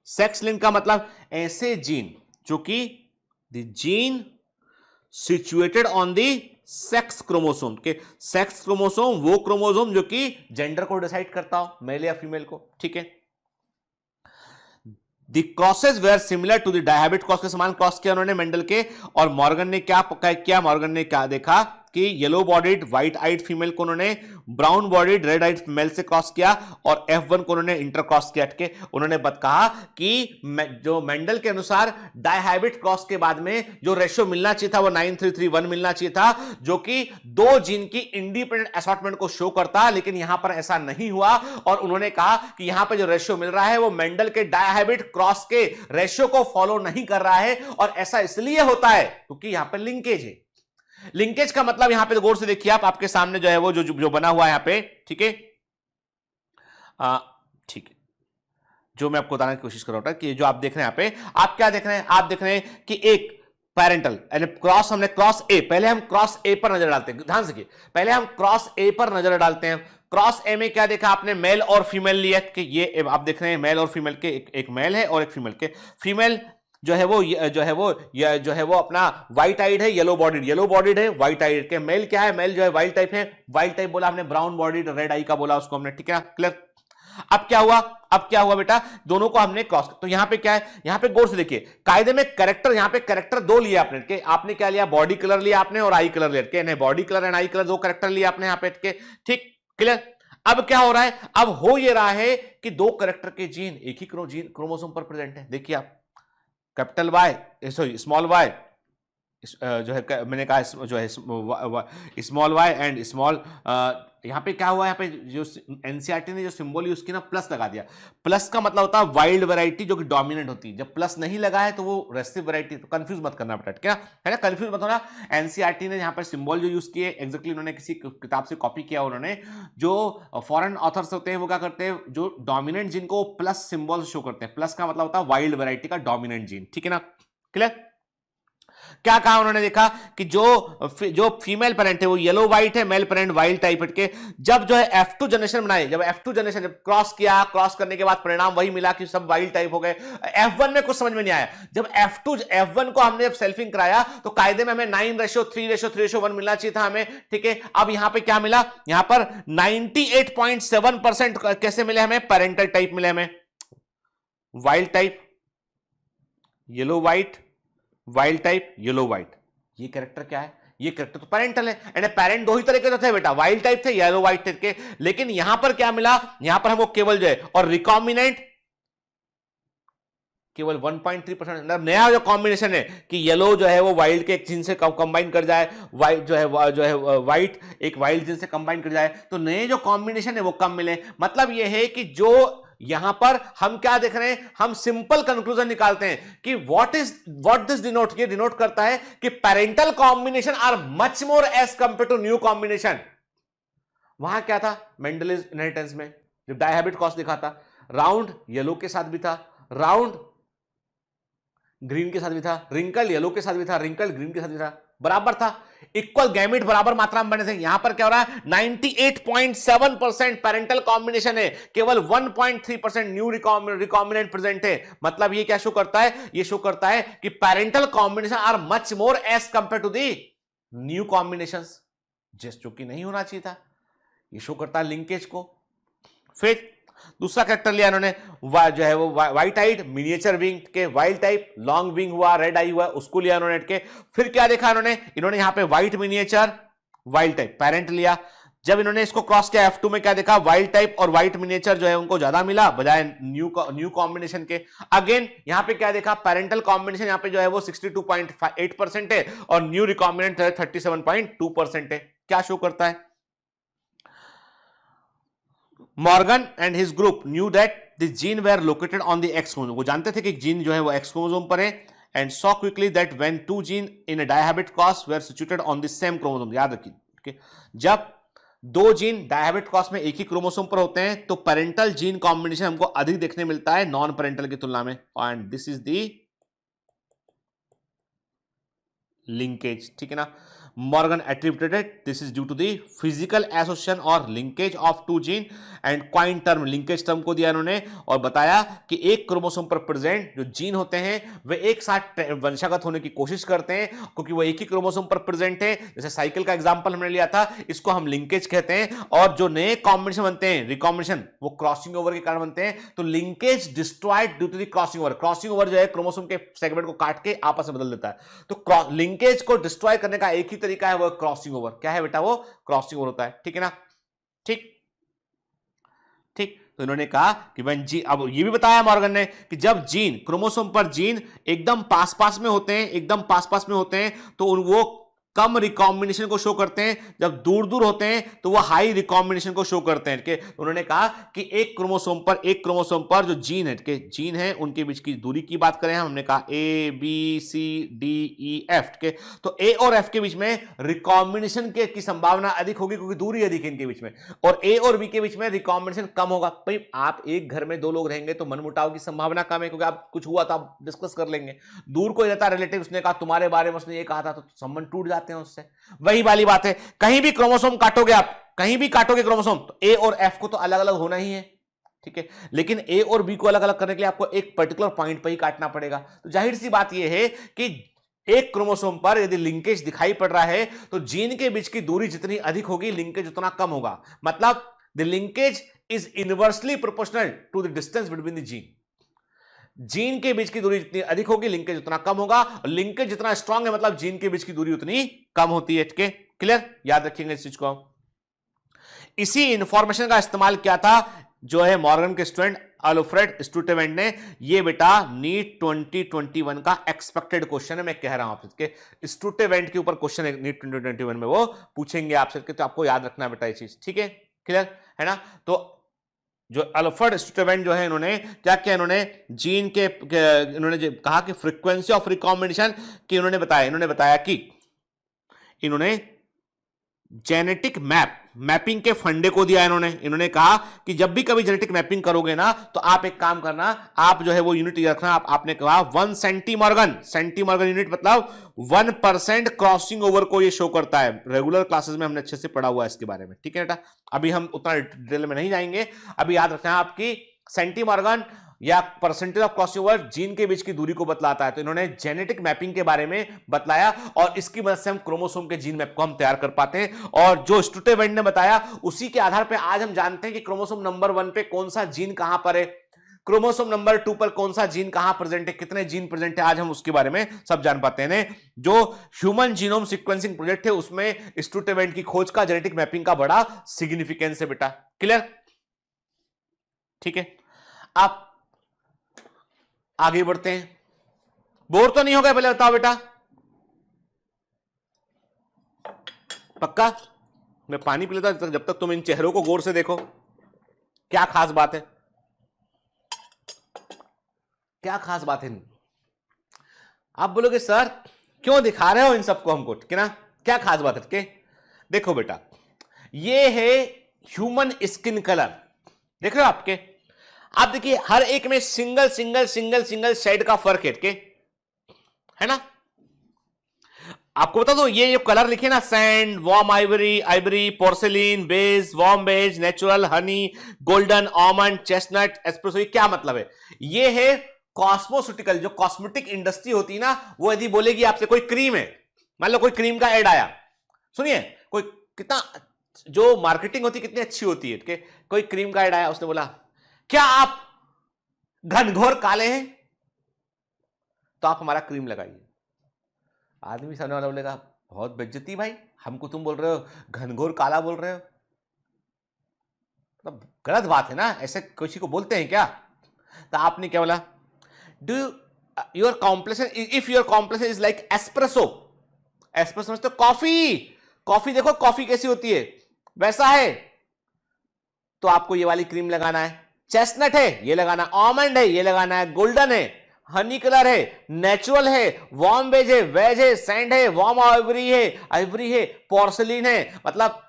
सेक्स लिंक का मतलब ऐसे जीन जो कि the gene situated on the sex chromosome के। सेक्स क्रोमोसोम वो क्रोमोसोम जो कि जेंडर को डिसाइड करता हो, मेल या फीमेल को, ठीक है? The crosses were similar to the dihybrid cross के समान क्रॉस किया उन्होंने मेंडल के। और मॉर्गन ने क्या किया? मॉर्गन ने क्या देखा कि yellow bodied white eyed female को उन्होंने brown bodied red eyed male से क्रॉस किया और F1 को उन्होंने इंटर क्रॉस किया के उन्होंने कहा कि जो मेंडल के अनुसार डायहाइब्रिड क्रॉस के बाद में जो रेशियो मिलना चाहिए था वो 9331 मिलना चाहिए था, जो कि दो जीन की इंडिपेंडेंट असॉर्टमेंट को शो करता, लेकिन यहां पर ऐसा नहीं हुआ और उन्होंने कहा कि यहां पर जो रेशियो मिल रहा है वो मेंडल के डायहाइब्रिड क्रॉस के रेशियो को फॉलो नहीं कर रहा है और ऐसा इसलिए होता है क्योंकि यहां पर लिंकेज है। लिंकेज का मतलब यहां पे गौर से देखिए आप, आपके सामने जो है वो जो बना हुआ है यहां पे, ठीक है, ठीक है, जो मैं आपको बताने की कोशिश कर रहा हूं कि जो आप देख रहे हैं यहां पे, आप क्या देख रहे हैं, आप देख रहे हैं कि एक पैरेंटल यानी क्रॉस, हमने क्रॉस ए, पहले हम क्रॉस ए पर नजर डालते हैं, ध्यान से, पहले हम क्रॉस ए पर नजर डालते हैं। क्रॉस ए में क्या देखा आपने, मेल और फीमेल लिया कि ये आप देख रहे हैं मेल और फीमेल के, एक मेल है और एक फीमेल के। फीमेल जो है वो अपना व्हाइट आइड है, येलो बॉडीड है, व्हाइट आइड के। मेल क्या है, मेल जो है वाइल्ड टाइप है, वाइल्ड टाइप बोला हमने, ब्राउन बॉडीड रेड आई का बोला उसको हमने, ठीक है, क्लियर। अब क्या हुआ बेटा, दोनों को हमने क्रॉस, तो यहां पे क्या है, यहां पे गौर से देखिए कायदे में कैरेक्टर, यहां पे कैरेक्टर दो लिया आपने के, आपने क्या लिया, बॉडी कलर लिया आपने और आई कलर लिया के, नहीं body colour and I colour दो कैरेक्टर लिया आपने यहां पे के, ठीक, क्लियर। अब क्या हो रहा है, अब हो ये रहा है कि दो कैरेक्टर के जीन एक ही क्रोमोसोम पर प्रेजेंट है। देखिए आप, capital Y, sorry small Y जो है, मैंने कहा जो है स्मॉल वाई एंड स्मॉल, यहां पे क्या हुआ, यहां पे जो एनसीईआरटी ने जो सिंबल यूज की ना, प्लस लगा दिया। प्लस का मतलब होता है वाइल्ड वैरायटी जो कि डोमिनेंट होती है, जब प्लस नहीं लगा है तो वो रेसिव वैरायटी, तो कंफ्यूज मत करना बेटा, क्या है ना, कंफ्यूज मत होना। एनसीईआरटी ने यहां पर सिंबल जो यूज किए एग्जैक्टली उन्होंने किसी किताब से कॉपी किया, उन्होंने जो फॉरेन ऑथर्स होते हैं वो क्या करते हैं, जो डोमिनेंट जीन को प्लस सिंबल शो करते हैं, प्लस का मतलब होता है वाइल्ड वैरायटी का डोमिनेंट जीन, ठीक है ना, क्लियर। क्या कहा उन्होंने, देखा कि जो फीमेल पेरेंट है वो येलो व्हाइट है, मेल पेरेंट वाइल्ड टाइप के। जब जो है F2 जनरेशन बनाए, जब F2 जनरेशन जब क्रॉस किया, क्रॉस करने के बाद परिणाम वही मिला कि सब वाइल्ड टाइप हो गए। F1 में कुछ समझ में नहीं आया, जब F1 को हमने जब सेल्फिंग कराया तो कायदे में हमें 9:3:3:1 मिलना चाहिए था हमें, ठीक है। अब यहां पे क्या मिला, यहां पर 98.7% कैसे मिले हमें, पेरेंटल टाइप मिले हमें, wild type yellow white, wild type yellow white. ये कैरेक्टर क्या है, ये कैरेक्टर तो पेरेंटल है, एंड पेरेंट दो ही तरह के तो थे बेटा, वाइल्ड टाइप थे, येलो व्हाइट टाइप के, लेकिन यहां पर क्या मिला, यहां पर हमको केवल जो है, और रिकॉम्बिनेंट केवल 1.3%, मतलब नया जो कॉम्बिनेशन है कि येलो जो है वो वाइल्ड के एक जीन से कंबाइन कर जाए, वाइट जो है व्हाइट एक वाइल्ड जीन से कंबाइन कर जाए, तो नए जो कॉम्बिनेशन है वो कम मिले। मतलब ये है कि जो यहां पर हम क्या देख रहे हैं, हम सिंपल कंक्लूजन निकालते हैं कि व्हाट दिस डिनोट, ये डिनोट करता है कि parental combination are much more as compare to new combination. वहां क्या था मेंडल इनहेरिटेंस में, जब डायहाइब्रिड क्रॉस दिखा था, राउंड येलो के साथ भी था, राउंड ग्रीन के साथ भी था, रिंकल येलो के साथ भी था, रिंकल ग्रीन के साथ भी था, बराबर था, इक्वल गैमेट बराबर मात्रा में बने थे। यहां पर क्या हो रहा है, 98.7% पेरेंटल कॉम्बिनेशन है, केवल 1.3% न्यू रिकॉम्बिनेंट प्रेजेंट है। मतलब ये क्या शो करता है, ये शो करता है कि parental combination are much more as compare to the new combinations, जो कि नहीं होना चाहिए था। ये शो करता है लिंकेज को। फिर दूसरा कैरेक्टर लिया इन्होंने, जो है वो व्हाइट आइड मिनिएचर विंग के, वाइल्ड टाइप, लॉन्ग विंग हुआ, रेड आई हुआ, उसको लिया इन्होंने के। फिर क्या देखा इन्होंने यहां पे white miniature wild type parent लिया। जब इन्होंने इसको क्रॉस किया F2 में क्या देखा, वाइल्ड टाइप और व्हाइट मिनिएचर जो है उनको ज्यादा मिला बजाय न्यू कॉम्बिनेशन के। अगेन यहां पे क्या देखा, पेरेंटल कॉम्बिनेशन यहां पे जो है वो 62.8% है और न्यू रिकॉम्बिनेंट 37.2% है। क्या शो करता है, Morgan and his group knew that the gene were located on the X chromosome. वो जानते थे कि जीन जो है वो X क्रोमोसोम पर है, and saw quickly that when two genes in a dihabet cross were situated on the same chromosome. याद रखिए, okay? जब दो जीन डायहाइब्रिड क्रॉस में एक ही क्रोमोसोम पर होते हैं तो पेरेंटल जीन कॉम्बिनेशन हमको अधिक देखने मिलता है नॉन पेरेंटल की तुलना में, and this is the linkage, ठीक है ना। Morgan attributed this is due to the physical association और linkage of two gene and coin term linkage term को दिया इन्होंने और बताया कि एक क्रोमोसोम पर प्रेजेंट जो जीन होते हैं वे एक साथ वंशागत होने की कोशिश करते हैं क्योंकि वो एक ही क्रोमोसोम पर प्रेजेंट है। जैसे साइकिल का एग्जांपल हमने लिया था, इसको हम लिंकेज कहते हैं। और जो नए कॉम्बिनेशन बनते हैं रिकॉम्बिनेशन, वो क्रॉसिंग ओवर के कारण बनते हैं। तो linkage destroyed due to the crossing over, crossing over जो है क्रोमोसोम के सेगमेंट को काट के आपस में बदल देता है। तो लिंकेज को डिस्ट्रॉय करने का एक ही तरीका है, वो क्रॉसिंग ओवर। क्या है बेटा, वो क्रॉसिंग ओवर होता है, ठीक है ना। ठीक ठीक। तो इन्होंने कहा कि when जीन, अब ये भी बताया मॉर्गन ने कि जब जीन, क्रोमोसोम पर जीन एकदम पास पास में होते हैं, एकदम पास पास में होते हैं, तो वो कम रिकॉम्बिनेशन को शो करते हैं, जब दूर दूर होते हैं तो वो हाई रिकॉम्बिनेशन को शो करते हैं। उन्होंने कहा कि एक क्रोमोसोम पर जो जीन है उनके बीच की दूरी की बात करें, हमने कहा A B C D E F के, तो ए और एफ के बीच में रिकॉम्बिनेशन के की संभावना अधिक होगी क्योंकि दूरी अधिक है इनके बीच में, और ए और बी के बीच में रिकॉम्बिनेशन कम होगा। भाई आप एक घर में दो लोग रहेंगे तो मनमुटाव की संभावना कम है, क्योंकि आप कुछ हुआ तो आप डिस्कस कर लेंगे। दूर कोई रहता रिलेटिव, उसने कहा तुम्हारे बारे में उसने ये कहा था, तो संबंध टूट जाते हैं उससे। वही वाली बात है, कहीं भी क्रोमोसोम काटोगे आप, कहीं भी काटोगे क्रोमोसोम, तो ए और एफ को तो अलग अलग होना ही है, ठीक है, लेकिन ए और बी को अलग अलग करने के लिए आपको एक पर्टिकुलर पॉइंट पर ही काटना पड़ेगा। तो जाहिर सी बात यह है कि एक क्रोमोसोम पर यदि लिंकेज दिखाई पड़ रहा है तो जीन के बीच की दूरी जितनी अधिक होगी, लिंकेज उतना कम होगा। मतलब the linkage is inversely proportional to the distance between the gene. Gene के बीच की दूरी जितनी अधिक होगी, लिंकेज उतना कम होगा, और लिंकेज जितना स्ट्रांग है मतलब जीन के बीच की दूरी उतनी कम होती है। क्लियर, याद रखेंगे इस चीज को। इसी इंफॉर्मेशन का इस्तेमाल किया था जो है मॉर्गन के स्टूडेंट अल्फ्रेड स्टूटेवेंट ने। ये बेटा नीट 2021 का एक्सपेक्टेड क्वेश्चन है, मैं कह रहा हूं आपसे, स्टूटेवेंट के ऊपर क्वेश्चन है नीट 2021 में, वो पूछेंगे आपसे, तो आपको याद रखना बेटा ये चीज, ठीक है, क्लियर है ना। तो जो अल्फ्रेड स्टूटेवेंट जो है, इन्होंने क्या किया, इन्होंने जीन के इन्होंने कहा कि फ्रीक्वेंसी ऑफ रिकॉम्बिनेशन की इन्होंने बताया कि इन्होंने जेनेटिक मैपिंग के फंडे को दिया। इन्होंने कहा कि जब भी कभी जेनेटिक मैपिंग करोगे ना, तो आप एक काम करना, आप जो है वो यूनिट रखना, आपने कहा 1 सेंटीमॉर्गन यूनिट, मतलब 1% क्रॉसिंग ओवर को ये शो करता है। रेगुलर क्लासेस में हमने अच्छे से पढ़ा हुआ है इसके बारे में, ठीक है बेटा, अभी हम उतना डिटेल में नहीं जाएंगे। अभी याद रखना है आपकी सेंटीमॉर्गन या percentage of crossing over gene के बीच की दूरी को बतलाता है। तो इन्होंने जेनेटिक मैपिंग के बारे में बतलाया, और इसकी मदद से हम क्रोमोसोम के जीन मैप को हम तैयार कर पाते हैं। और जो स्टूटेवेंट ने बताया उसी के आधार पर आज हम जानते हैं कि क्रोमोसोम नंबर 1 पे कौन सा जीन कहां पर है, क्रोमोसोम नंबर 2 पर कौन सा जीन कहां प्रेजेंट है, कितने जीन प्रेजेंट है, आज हम उसके बारे में सब जान पाते हैं। जो ह्यूमन जीनोम सीक्वेंसिंग प्रोजेक्ट है उसमें स्टूटेवेंट की खोज का, जेनेटिक मैपिंग का बड़ा सिग्निफिकेंस है बेटा। क्लियर, ठीक है, आप आगे बढ़ते हैं। बोर तो नहीं हो गए, पहले बताओ बेटा, पक्का? मैं पानी पी लेता जब तक तुम इन चेहरों को गौर से देखो, क्या खास बात है, क्या खास बात है। आप बोलोगे सर क्यों दिखा रहे हो इन सबको हमको, ठीक है ना, क्या खास बात है, ठीक है? देखो बेटा, ये है ह्यूमन स्किन कलर, देख रहे हो आपके, आप देखिए हर एक में सिंगल शेड का फर्क है ना। आपको बता दो, ये जो कलर लिखे ना, sand, warm ivory, porcelain, beige, warm beige, natural, honey, golden, almond, chestnut, espresso, ये क्या मतलब है? ये है कॉस्मोस्यूटिकल, जो कॉस्मेटिक इंडस्ट्री होती है ना, वो यदि बोलेगी आपसे कोई क्रीम है, मान लो कोई क्रीम का एड आया, सुनिए, कोई कितना जो मार्केटिंग होती है कितनी अच्छी होती है, कोई क्रीम का एड आया, उसने बोला क्या आप घनघोर काले हैं तो आप हमारा क्रीम लगाइए। आदमी सामने वाला बोलेगा बहुत बेइज्जती भाई, हमको तुम बोल रहे हो घनघोर काला बोल रहे हो, मतलब गलत बात है ना, ऐसे किसी को बोलते हैं क्या? तो आपने क्या बोला, do your complexion, if your complexion is like espresso, espresso समझते हो, कॉफी देखो कॉफी कैसी होती है, वैसा है, तो आपको ये वाली क्रीम लगाना है। चेस्टनट है ये लगाना, आलमंड है ये लगाना है, गोल्डन है, हनी कलर है, नेचुरल है, वार्म वेज है, सैंड है, वार्म आइवरी है, पोर्सिलीन है, मतलब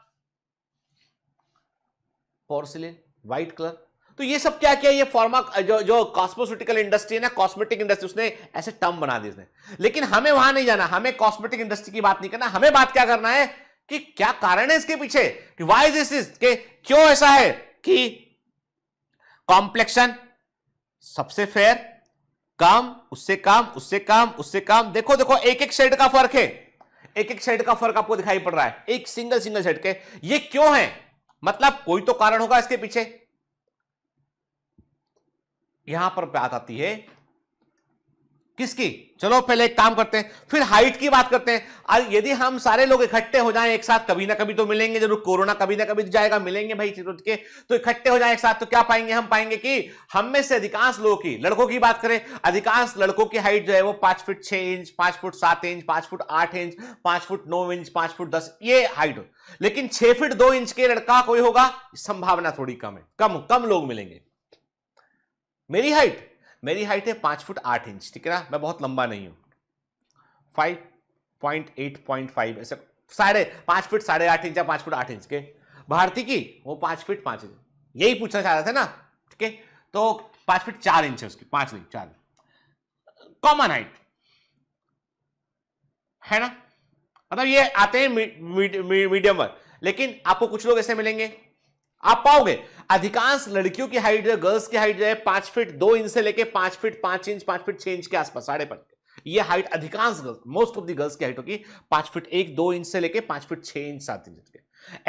पोर्सिलीन व्हाइट कलर। तो ये सब क्या क्या, ये फार्मा जो कॉस्मोस्यूटिकल इंडस्ट्री है ना, कॉस्मेटिक इंडस्ट्री, उसने ऐसे टर्म बना दिए। लेकिन हमें वहां नहीं जाना, हमें कॉस्मेटिक इंडस्ट्री की बात नहीं करना, हमें बात क्या करना है कि क्या कारण है इसके पीछे, कि व्हाई दिस इज, क्यों ऐसा है कि कॉम्प्लेक्शन सबसे फेयर, काम उससे काम उससे काम उससे काम, देखो एक शेड का फर्क है, एक शेड का फर्क आपको दिखाई पड़ रहा है, एक सिंगल शेड के, ये क्यों है? मतलब कोई तो कारण होगा इसके पीछे। यहां पर बात आती है किसकी? चलो पहले एक काम करते हैं, फिर हाइट की बात करते हैं। आज यदि हम सारे लोग इकट्ठे हो जाएं एक साथ, कभी ना कभी तो मिलेंगे जरूर, कोरोना कभी ना कभी जाएगा, मिलेंगे भाई के, तो इकट्ठे हो जाएं एक साथ तो क्या पाएंगे? हम पाएंगे कि हम में से अधिकांश लोगों की, लड़कों की बात करें, अधिकांश लड़कों की हाइट जो है वो 5 foot 6 inch, 5 foot 7 inch, 5 foot 8 inch, 5 foot 9 inch, 5 foot 10, ये हाइट हो। लेकिन 6 फुट 2 इंच के लड़का कोई होगा, संभावना थोड़ी कम है, कम लोग मिलेंगे। मेरी हाइट है 5 फुट 8 इंच, ठीक है ना, मैं बहुत लंबा नहीं हूं, 5.8.5 ऐसे, 5 फुट 8.5 इंच या 5 फुट 8 इंच के। भारती की वो 5 फुट 5 इंच, यही पूछना चाह रहे थे ना, ठीक है, तो 5 फुट 4 इंच है उसकी, 5 नहीं 4, कॉमन हाइट है ना, मतलब ये आते हैं मीडियम वर्ग। लेकिन आपको कुछ लोग ऐसे मिलेंगे, आप पाओगे अधिकांश लड़कियों की हाइट जो है, गर्ल्स की हाइट जो है 5 फीट 2 इंच से लेके 5 फीट 5 इंच, 5 फीट 6 इंच के आसपास, 5.5, ये हाइट अधिकांश girls, most of the girls की हाइट होगी 5 फीट 1 2 इंच से लेके 5 फीट 6 इंच 7 इंच के।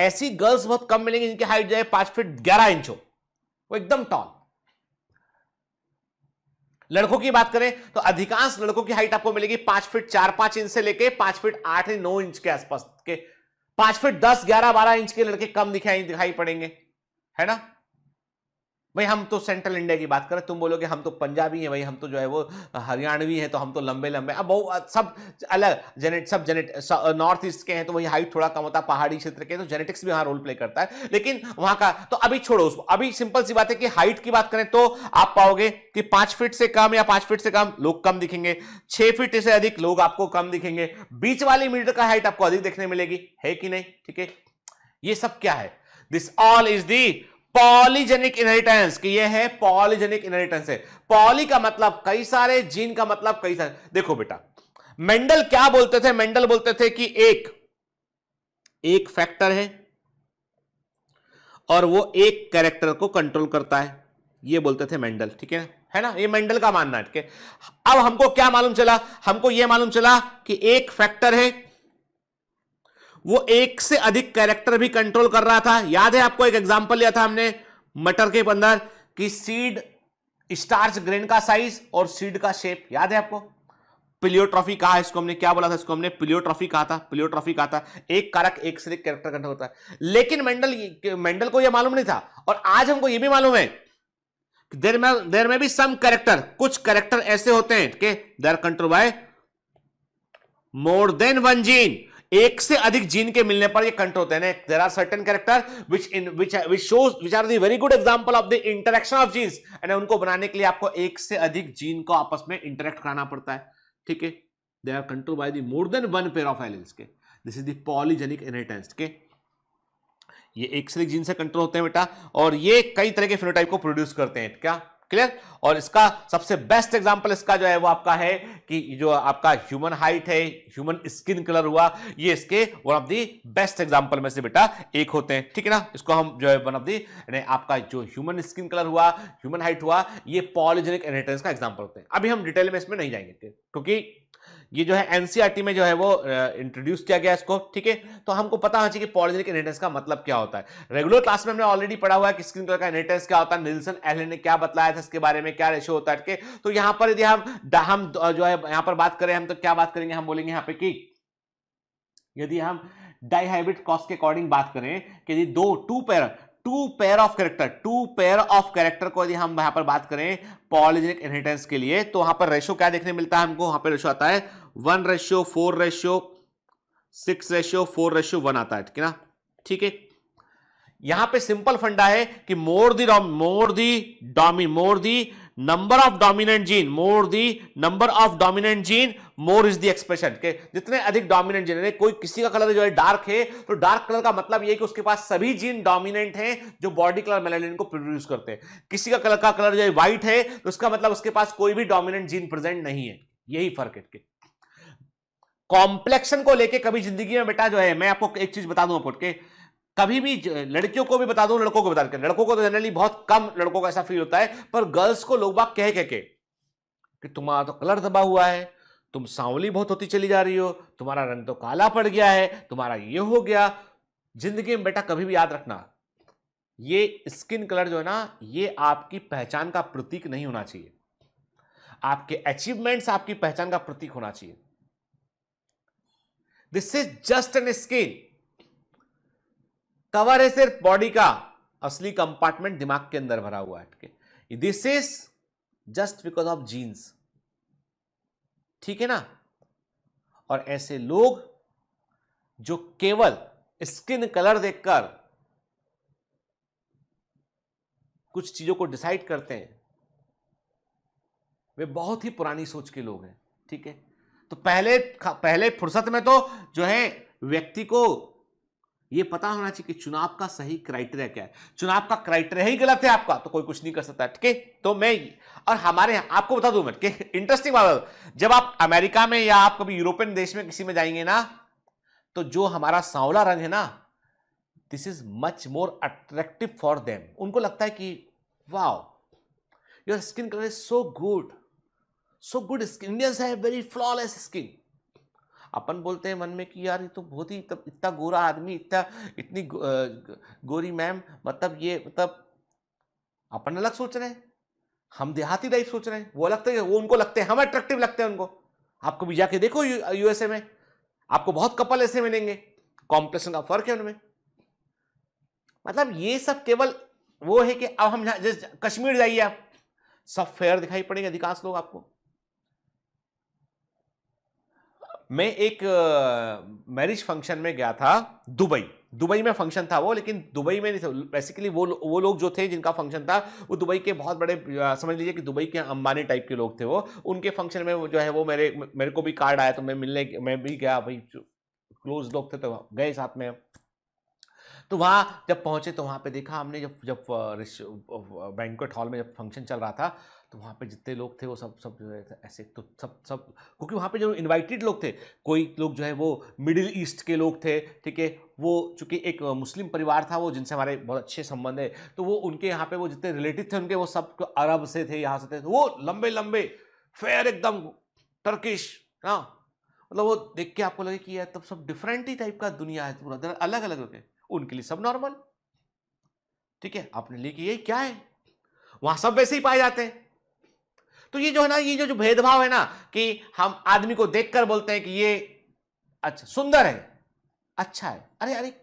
ऐसी गर्ल्स बहुत कम मिलेंगी जिनकी हाइट जो है 5 फीट 11 इंच हो, वो एकदम टॉल। लड़कों की बात करें तो अधिकांश लड़कों की हाइट आपको मिलेगी 5 फीट 4-5 इंच से लेके 5 फीट 8-9 इंच के आसपास के। 5 फीट 10 11 12 इंच के लड़के कम दिखाई पड़ेंगे, है ना भाई। हम तो सेंट्रल इंडिया की बात करें, तुम बोलोगे हम तो पंजाबी हैं भाई, हम तो जो है वो हरियाणवी हैं, तो हम तो लंबे लंबे, अब बहुत सब अलग सब नॉर्थ ईस्ट के हैं तो वही हाइट थोड़ा कम होता है, पहाड़ी क्षेत्र के तो जेनेटिक्स भी वहां रोल प्ले करता है। लेकिन वहां का तो अभी छोड़ो उसको, अभी सिंपल सी बात है कि हाइट की बात करें तो आप पाओगे कि 5 फीट से कम या 5 फीट से कम लोग कम दिखेंगे, 6 फीट से अधिक लोग आपको कम दिखेंगे, बीच वाली मीटर का हाइट आपको अधिक देखने मिलेगी, है कि नहीं? ठीक है, ये सब क्या है? This all is the polygenic inheritance, कि ये है पॉलीजेनिक इनहेरिटेंस है। पॉली का मतलब कई सारे, जीन का मतलब कई सारे। देखो बेटा, मेंडल क्या बोलते थे? मेंडल बोलते थे कि एक फैक्टर है और वो एक कैरेक्टर को कंट्रोल करता है, ये बोलते थे मेंडल, ठीक है ना, ये मेंडल का मानना है, ठीक है। अब हमको क्या मालूम चला? हमको यह मालूम चला कि एक फैक्टर है, वो एक से अधिक कैरेक्टर भी कंट्रोल कर रहा था। याद है आपको, एक एग्जांपल लिया था हमने मटर के अंदर कि सीड स्टार्च ग्रेन का साइज और सीड का शेप, याद है आपको? प्लियोट्रॉफी कहा इसको हमने, क्या बोला था इसको हमने? प्लियोट्रॉफी कहा था। एक कारक एक से अधिक कैरेक्टर कंट्रोल होता है। लेकिन मेंडल को यह मालूम नहीं था, और आज हमको यह भी मालूम है there may be some character, कुछ कैरेक्टर ऐसे होते हैं कि they are control by more than one gene, एक से अधिक जीन के मिलने पर ये कंट्रोल होते हैं। There are certain character which are the very good example of the interaction of genes, and उनको बनाने के लिए आपको एक से अधिक जीन को आपस में इंटरेक्ट कराना पड़ता है, ठीक है। They are control by the more than one pair of alleles के, this is the polygenic inheritance के। ये एक से अधिक जीन से कंट्रोल होते हैं बेटा, और ये कई तरह के फिनोटाइप को प्रोड्यूस करते हैं, क्या क्लियर? और इसका सबसे बेस्ट एग्जांपल इसका जो है वो आपका है कि जो आपका ह्यूमन हाइट है, ह्यूमन स्किन कलर हुआ, ये इसके one of the best example में से बेटा एक होते हैं, ठीक है ना। इसको हम जो है वन ऑफ दी, आपका जो ह्यूमन स्किन कलर हुआ, ह्यूमन हाइट हुआ, ये पॉलीजेनिक इनहेरिटेंस का एग्जांपल होते हैं। अभी हम डिटेल में इसमें नहीं जाएंगे क्योंकि ये जो है एनसीईआरटी में जो है वो इंट्रोड्यूस किया गया इसको, ठीक है। तो हमको पता होना चाहिए कि पॉलीजेनिक इनहेरिटेंस का मतलब क्या होता है। रेगुलर क्लास में हमने ऑलरेडी पढ़ा हुआ है कि स्किन कलर का इनहेरिटेंस क्या होता है, निल्सन एलन ने क्या बतलाया था इसके बारे में, क्या रेशियो होता है, ठीक है। तो यहां पर यदि हम जो है यहां पर बात करें, हम तो क्या बात करेंगे, हम बोलेंगे यहां पे कि यदि हम डाइहाइब्रिड क्रॉस के अकॉर्डिंग बात करें कि यदि टू पेयर ऑफ कैरेक्टर को यदि हम यहां पर बात करें पॉलीजेनिक इनहेरिटेंस के लिए, तो वहां पर रेशियो क्या देखने मिलता है हमको? वहां पर रेशियो आता है 1:4:6:4:1 आता है, ठीक है ना, ठीक है। यहां पे सिंपल फंडा है कि more the number of dominant gene more is the expression के, जितने अधिक डोमिनेंट जीन है, कोई किसी का कलर जो है डार्क है, तो डार्क कलर का मतलब ये कि उसके पास सभी जीन डोमिनेंट हैं जो बॉडी कलर मेलानिन को प्रोड्यूस करते हैं। किसी का कलर जो है व्हाइट है, तो उसका मतलब उसके पास कोई भी डोमिनेंट जीन प्रेजेंट नहीं है, यही फर्क है। कॉम्प्लेक्शन को लेके कभी जिंदगी में बेटा जो है, मैं आपको एक चीज बता दूं आपको के, कभी भी लड़कियों को भी बता दूं, लड़कों को बता दूं, लड़कों को तो जनरली बहुत कम लड़कों को ऐसा फील होता है, पर गर्ल्स को लोग बाग कह के कि तुम्हारा तो कलर दबा हुआ है, तुम सांवली बहुत होती चली जा रही हो, तुम्हारा रंग तो काला पड़ गया है, तुम्हारा ये हो गया। जिंदगी में बेटा कभी भी याद रखना, ये स्किन कलर जो है ना, ये आपकी पहचान का प्रतीक नहीं होना चाहिए। आपके अचीवमेंट्स आपकी पहचान का प्रतीक होना चाहिए। This is just an skin, cover है सिर्फ बॉडी का, असली कंपार्टमेंट दिमाग के अंदर भरा हुआ है। This is just because of genes, ठीक है ना। और ऐसे लोग जो केवल स्किन कलर देखकर कुछ चीजों को डिसाइड करते हैं, वे बहुत ही पुरानी सोच के लोग हैं, ठीक है। तो पहले फुर्सत में तो जो है व्यक्ति को यह पता होना चाहिए कि चुनाव का सही क्राइटेरिया क्या है। चुनाव का क्राइटेरिया ही गलत है आपका तो कोई कुछ नहीं कर सकता, ठीक है। तो मैं और हमारे यहां आपको बता दूं मैं कि इंटरेस्टिंग बात, जब आप अमेरिका में या आप कभी यूरोपियन देश में किसी में जाएंगे ना, तो जो हमारा सांवला रंग है ना, this is much more attractive for them. उनको लगता है कि wow your skin colour is so good, so good skin, Indians have very flawless skin. अपन बोलते हैं मन में कि यार ये तो बहुत ही इतना गोरा आदमी, इतनी गोरी मैम, मतलब ये मतलब अपन अलग सोच रहे हैं, हम देहाती टाइप सोच रहे हैं, वो लगता है, वो उनको लगते हैं हम अट्रैक्टिव लगते हैं उनको। आपको भी जाके देखो यूएसए में आपको बहुत कपल ऐसे मिलेंगे, कॉम्प्लेक्शन का फर्क है उनमें। मतलब ये सब केवल वो है कि अब हम कश्मीर जाइए आप, सब फेयर दिखाई पड़ेंगे अधिकांश लोग आपको। मैं एक मैरिज फंक्शन में गया था दुबई में फंक्शन था वो, लेकिन दुबई में नहीं था बेसिकली। वो लोग जो थे जिनका फंक्शन था वो दुबई के बहुत बड़े, समझ लीजिए कि दुबई के अंबानी टाइप के लोग थे वो। उनके फंक्शन में जो है वो मेरे को भी कार्ड आया, तो मैं भी गया भाई, क्लोज लोग थे तो गए साथ में। तो वहां जब पहुंचे तो वहां पे देखा हमने, जब बैंक्वेट हॉल में जब फंक्शन चल रहा था, तो वहां पे जितने लोग थे वो सब जो है ऐसे, तो सब क्योंकि वहां पे जो इनवाइटेड लोग थे, कोई लोग जो है वो मिडिल ईस्ट के लोग थे, ठीक है। वो चूंकि एक मुस्लिम परिवार था वो, जिनसे हमारे बहुत अच्छे संबंध है, तो वो उनके यहाँ पे वो जितने रिलेटिव थे उनके, वो सब अरब से थे, यहाँ से थे, तो वो लंबे लंबे फेयर एकदम टर्किश, हाँ। मतलब वो देख के आपको लगे कि यार तब सब डिफरेंट ही टाइप का दुनिया है, पूरा अलग अलग होते, उनके लिए सब नॉर्मल, ठीक है। आपने लिए कि ये क्या है, वहां सब वैसे ही पाए जाते हैं। तो ये जो है ना, ये जो भेदभाव है ना, कि हम आदमी को देखकर बोलते हैं कि ये अच्छा सुंदर है, अच्छा है, अरे अरे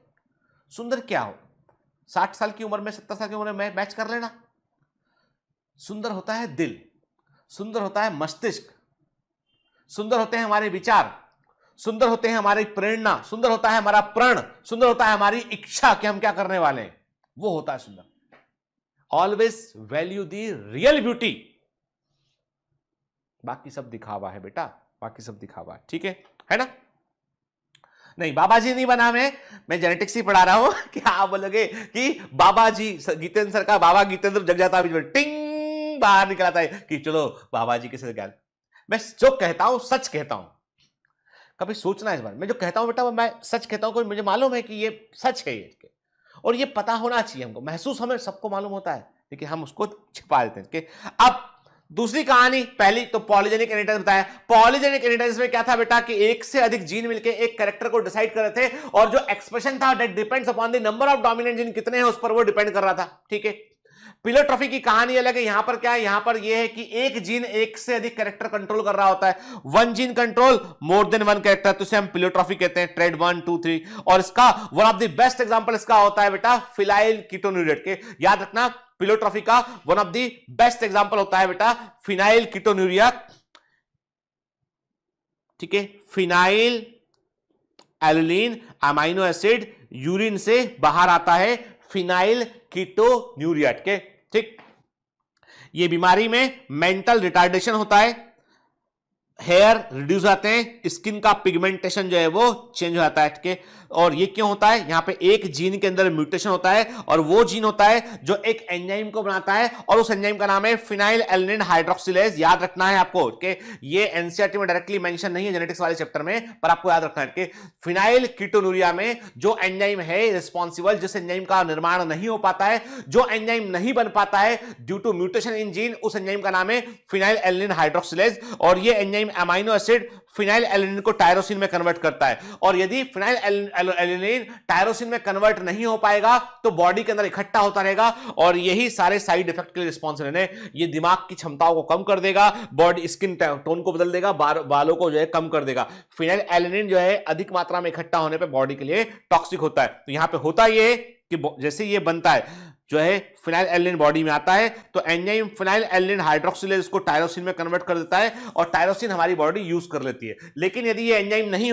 सुंदर क्या हो, 60 साल की उम्र में 70 साल की उम्र में मैच कर लेना। सुंदर होता है दिल, सुंदर होता है मस्तिष्क, सुंदर होते हैं हमारे विचार, सुंदर होते हैं हमारी प्रेरणा, सुंदर होता है हमारा प्रण, सुंदर होता है हमारी इच्छा कि हम क्या करने वाले हैं, वो होता है सुंदर। ऑलवेज वैल्यू दी रियल ब्यूटी, बाकी सब दिखावा है बेटा, बाकी सब दिखावा है, ठीक है ना। नहीं बाबा जी नहीं बना, मैं जेनेटिक्स ही पढ़ा रहा हूं कि आप बोलोगे कि बाबा जी, गीतेंद्र सर का बाबा गीतेंद्र जग जाता है, टिंग बाहर निकल आता है कि चलो बाबा जी के साथ ज्ञान। मैं जो कहता हूं सच कहता हूं, कभी सोचना इस बार, मैं जो कहता हूं बेटा वो मैं सच कहता हूं, कोई मुझे मालूम है कि ये सच है ये, और ये पता होना चाहिए हमको, महसूस हमें सबको मालूम होता है, लेकिन हम उसको छिपा देते हैं। अब दूसरी कहानी, पहली तो पॉलीजेनिक इनहेरिटेंस बताया। पॉलीजेनिक इनहेरिटेंस में क्या था बेटा कि एक से अधिक जीन मिलके एक कैरेक्टर को डिसाइड कर रहे थे, और जो एक्सप्रेशन था that depends upon the number of dominant gene कितने हैं उस पर वो डिपेंड कर रहा था, ठीक है। पिलोट्रॉफी की कहानी अलग है। यहां पर क्या है, यहां पर यह है कि एक जीन एक से अधिक कैरेक्टर कंट्रोल कर रहा होता है, वन जीन कंट्रोल मोर देन वन कैरेक्टर, तो इसे हम पिलोट्रॉफी कहते हैं, ट्रेड 1 2 3। और इसका one of the best example इसका होता है बेटा फिनाइल कीटोन्यूरिएट के, याद रखना पिलोट्रॉफी का one of the best example होता है बेटा फिनाइल कीटोन्यूरिया, ठीक है। फिनाइल एल्यूलिन अमाइनो एसिड यूरिन से बाहर आता है, फिनाइल कीटोन्यूरिएट के, ठीक। ये बीमारी में मेंटल रिटार्डेशन होता है, हेयर रिड्यूस आते हैं, स्किन का पिगमेंटेशन जो है वो चेंज हो जाता है, ठीक है। और ये क्यों होता है, यहां पे एक जीन के अंदर म्यूटेशन होता है, और वो जीन होता है जो एक एंजाइम को बनाता है, और उस एंजाइम का नाम है फिनाइल एल्यूलिन हाइड्रोक्सिलेज। याद रखना है आपको कि ये एनसीईआरटी में डायरेक्टली मेंशन नहीं है जेनेटिक्स वाले चैप्टर में, पर आपको याद रखना है कि फिनाइल कीटोन्यूरिया में जो एंजाइम है रिस्पॉन्सिबल, जिस एंजाइम का निर्माण नहीं हो पाता है, जो एंजाइम नहीं बन पाता है due to mutation in gene, उस एंजाइम का नाम है फिनाइल एल्यूलिन हाइड्रोक्सिलेज। और ये enzyme amino acid phenylalanine को टायरोसिन में कन्वर्ट करता है। और यदि फिनाइल एलेनिन टायरोसिन में कन्वर्ट नहीं हो पाएगा तो बॉडी के अंदर इकट्ठा होता रहेगा और यही सारे साइड इफेक्ट के लिए रिस्पॉन्सिबल है। ये दिमाग की क्षमताओं को कम कर देगा, बॉडी स्किन टोन को बदल देगा, बालों को जो है कम कर देगा। फिनाइल एलेनिन जो है अधिक मात्रा में इकट्ठा होने पर बॉडी के लिए टॉक्सिक होता है। तो यहां पे होता ये कि जैसे ये बनता है जो है फिनाइल एलेनिन बॉडी में आता है तो एंजाइम फिनाइल एलेनिन हाइड्रोक्सिलेज को टायरोसिन में कन्वर्ट कर देता है और टायरोसिन हमारी बॉडी यूज कर लेती है। लेकिन यदि ये एंजाइम नहीं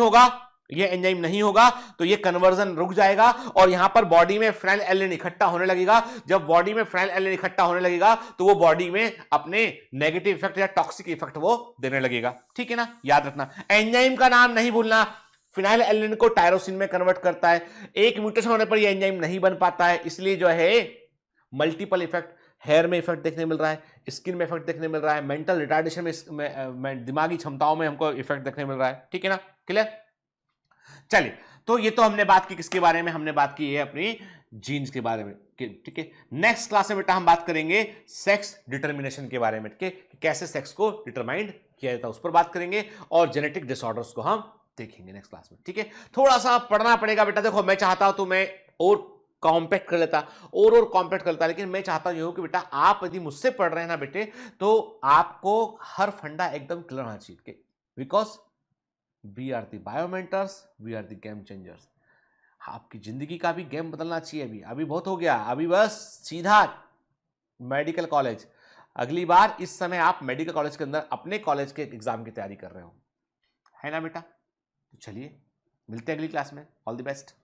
होगा तो ये कन्वर्जन रुक जाएगा और यहां पर बॉडी में फिनाइल एलेनिन इकट्ठा होने लगेगा। जब बॉडी में फिनाइल एलेनिन इकट्ठा होने लगेगा तो वो बॉडी में अपने नेगेटिव इफेक्ट या टॉक्सिक इफेक्ट वो देने लगेगा। ठीक है ना, याद रखना एंजाइम का नाम नहीं भूलना। फिनाइल एलेनिन को टायरोसिन में कन्वर्ट करता है। एक म्यूटेशन होने पर ये एंजाइम नहीं बन पाता है, इसलिए जो है मल्टीपल इफेक्ट, हेयर में इफेक्ट देखने मिल रहा है, स्किन में इफेक्ट देखने मिल रहा है, मेंटल रिटार्डेशन में दिमागी क्षमताओं में हमको इफेक्ट देखने मिल रहा है। ठीक है ना, क्लियर। चलिए, तो ये तो हमने बात की किसके बारे में, हमने बात की है अपनी जीन्स के बारे में। ठीक है, नेक्स्ट क्लास में बेटा हम बात करेंगे सेक्स डिटर्मिनेशन के बारे में। ठीक है, कैसे सेक्स को डिटरमाइंड किया जाता है उस पर बात करेंगे और जेनेटिक डिसऑर्डर्स को हम देखेंगे नेक्स्ट क्लास में। ठीक है, थोड़ा सा पढ़ना पड़ेगा बेटा। देखो मैं चाहता हूं तो मैं और कॉम्पैक्ट कर लेता और कॉम्पैक्ट करता, लेकिन मैं चाहता हूं कि बेटा आप यदि मुझसे पढ़ रहे हैं ना बेटे तो आपको हर फंडा एकदम क्लियर होना चाहिए, because we are the biomentors, we are the game changers. आपकी जिंदगी का भी गेम बदलना चाहिए। अभी बहुत हो गया, अभी बस सीधा मेडिकल कॉलेज। अगली बार इस समय आप मेडिकल कॉलेज के अंदर अपने कॉलेज के एग्जाम की तैयारी कर रहे हो, है ना बेटा। तो चलिए मिलते हैं अगली क्लास में। All the best.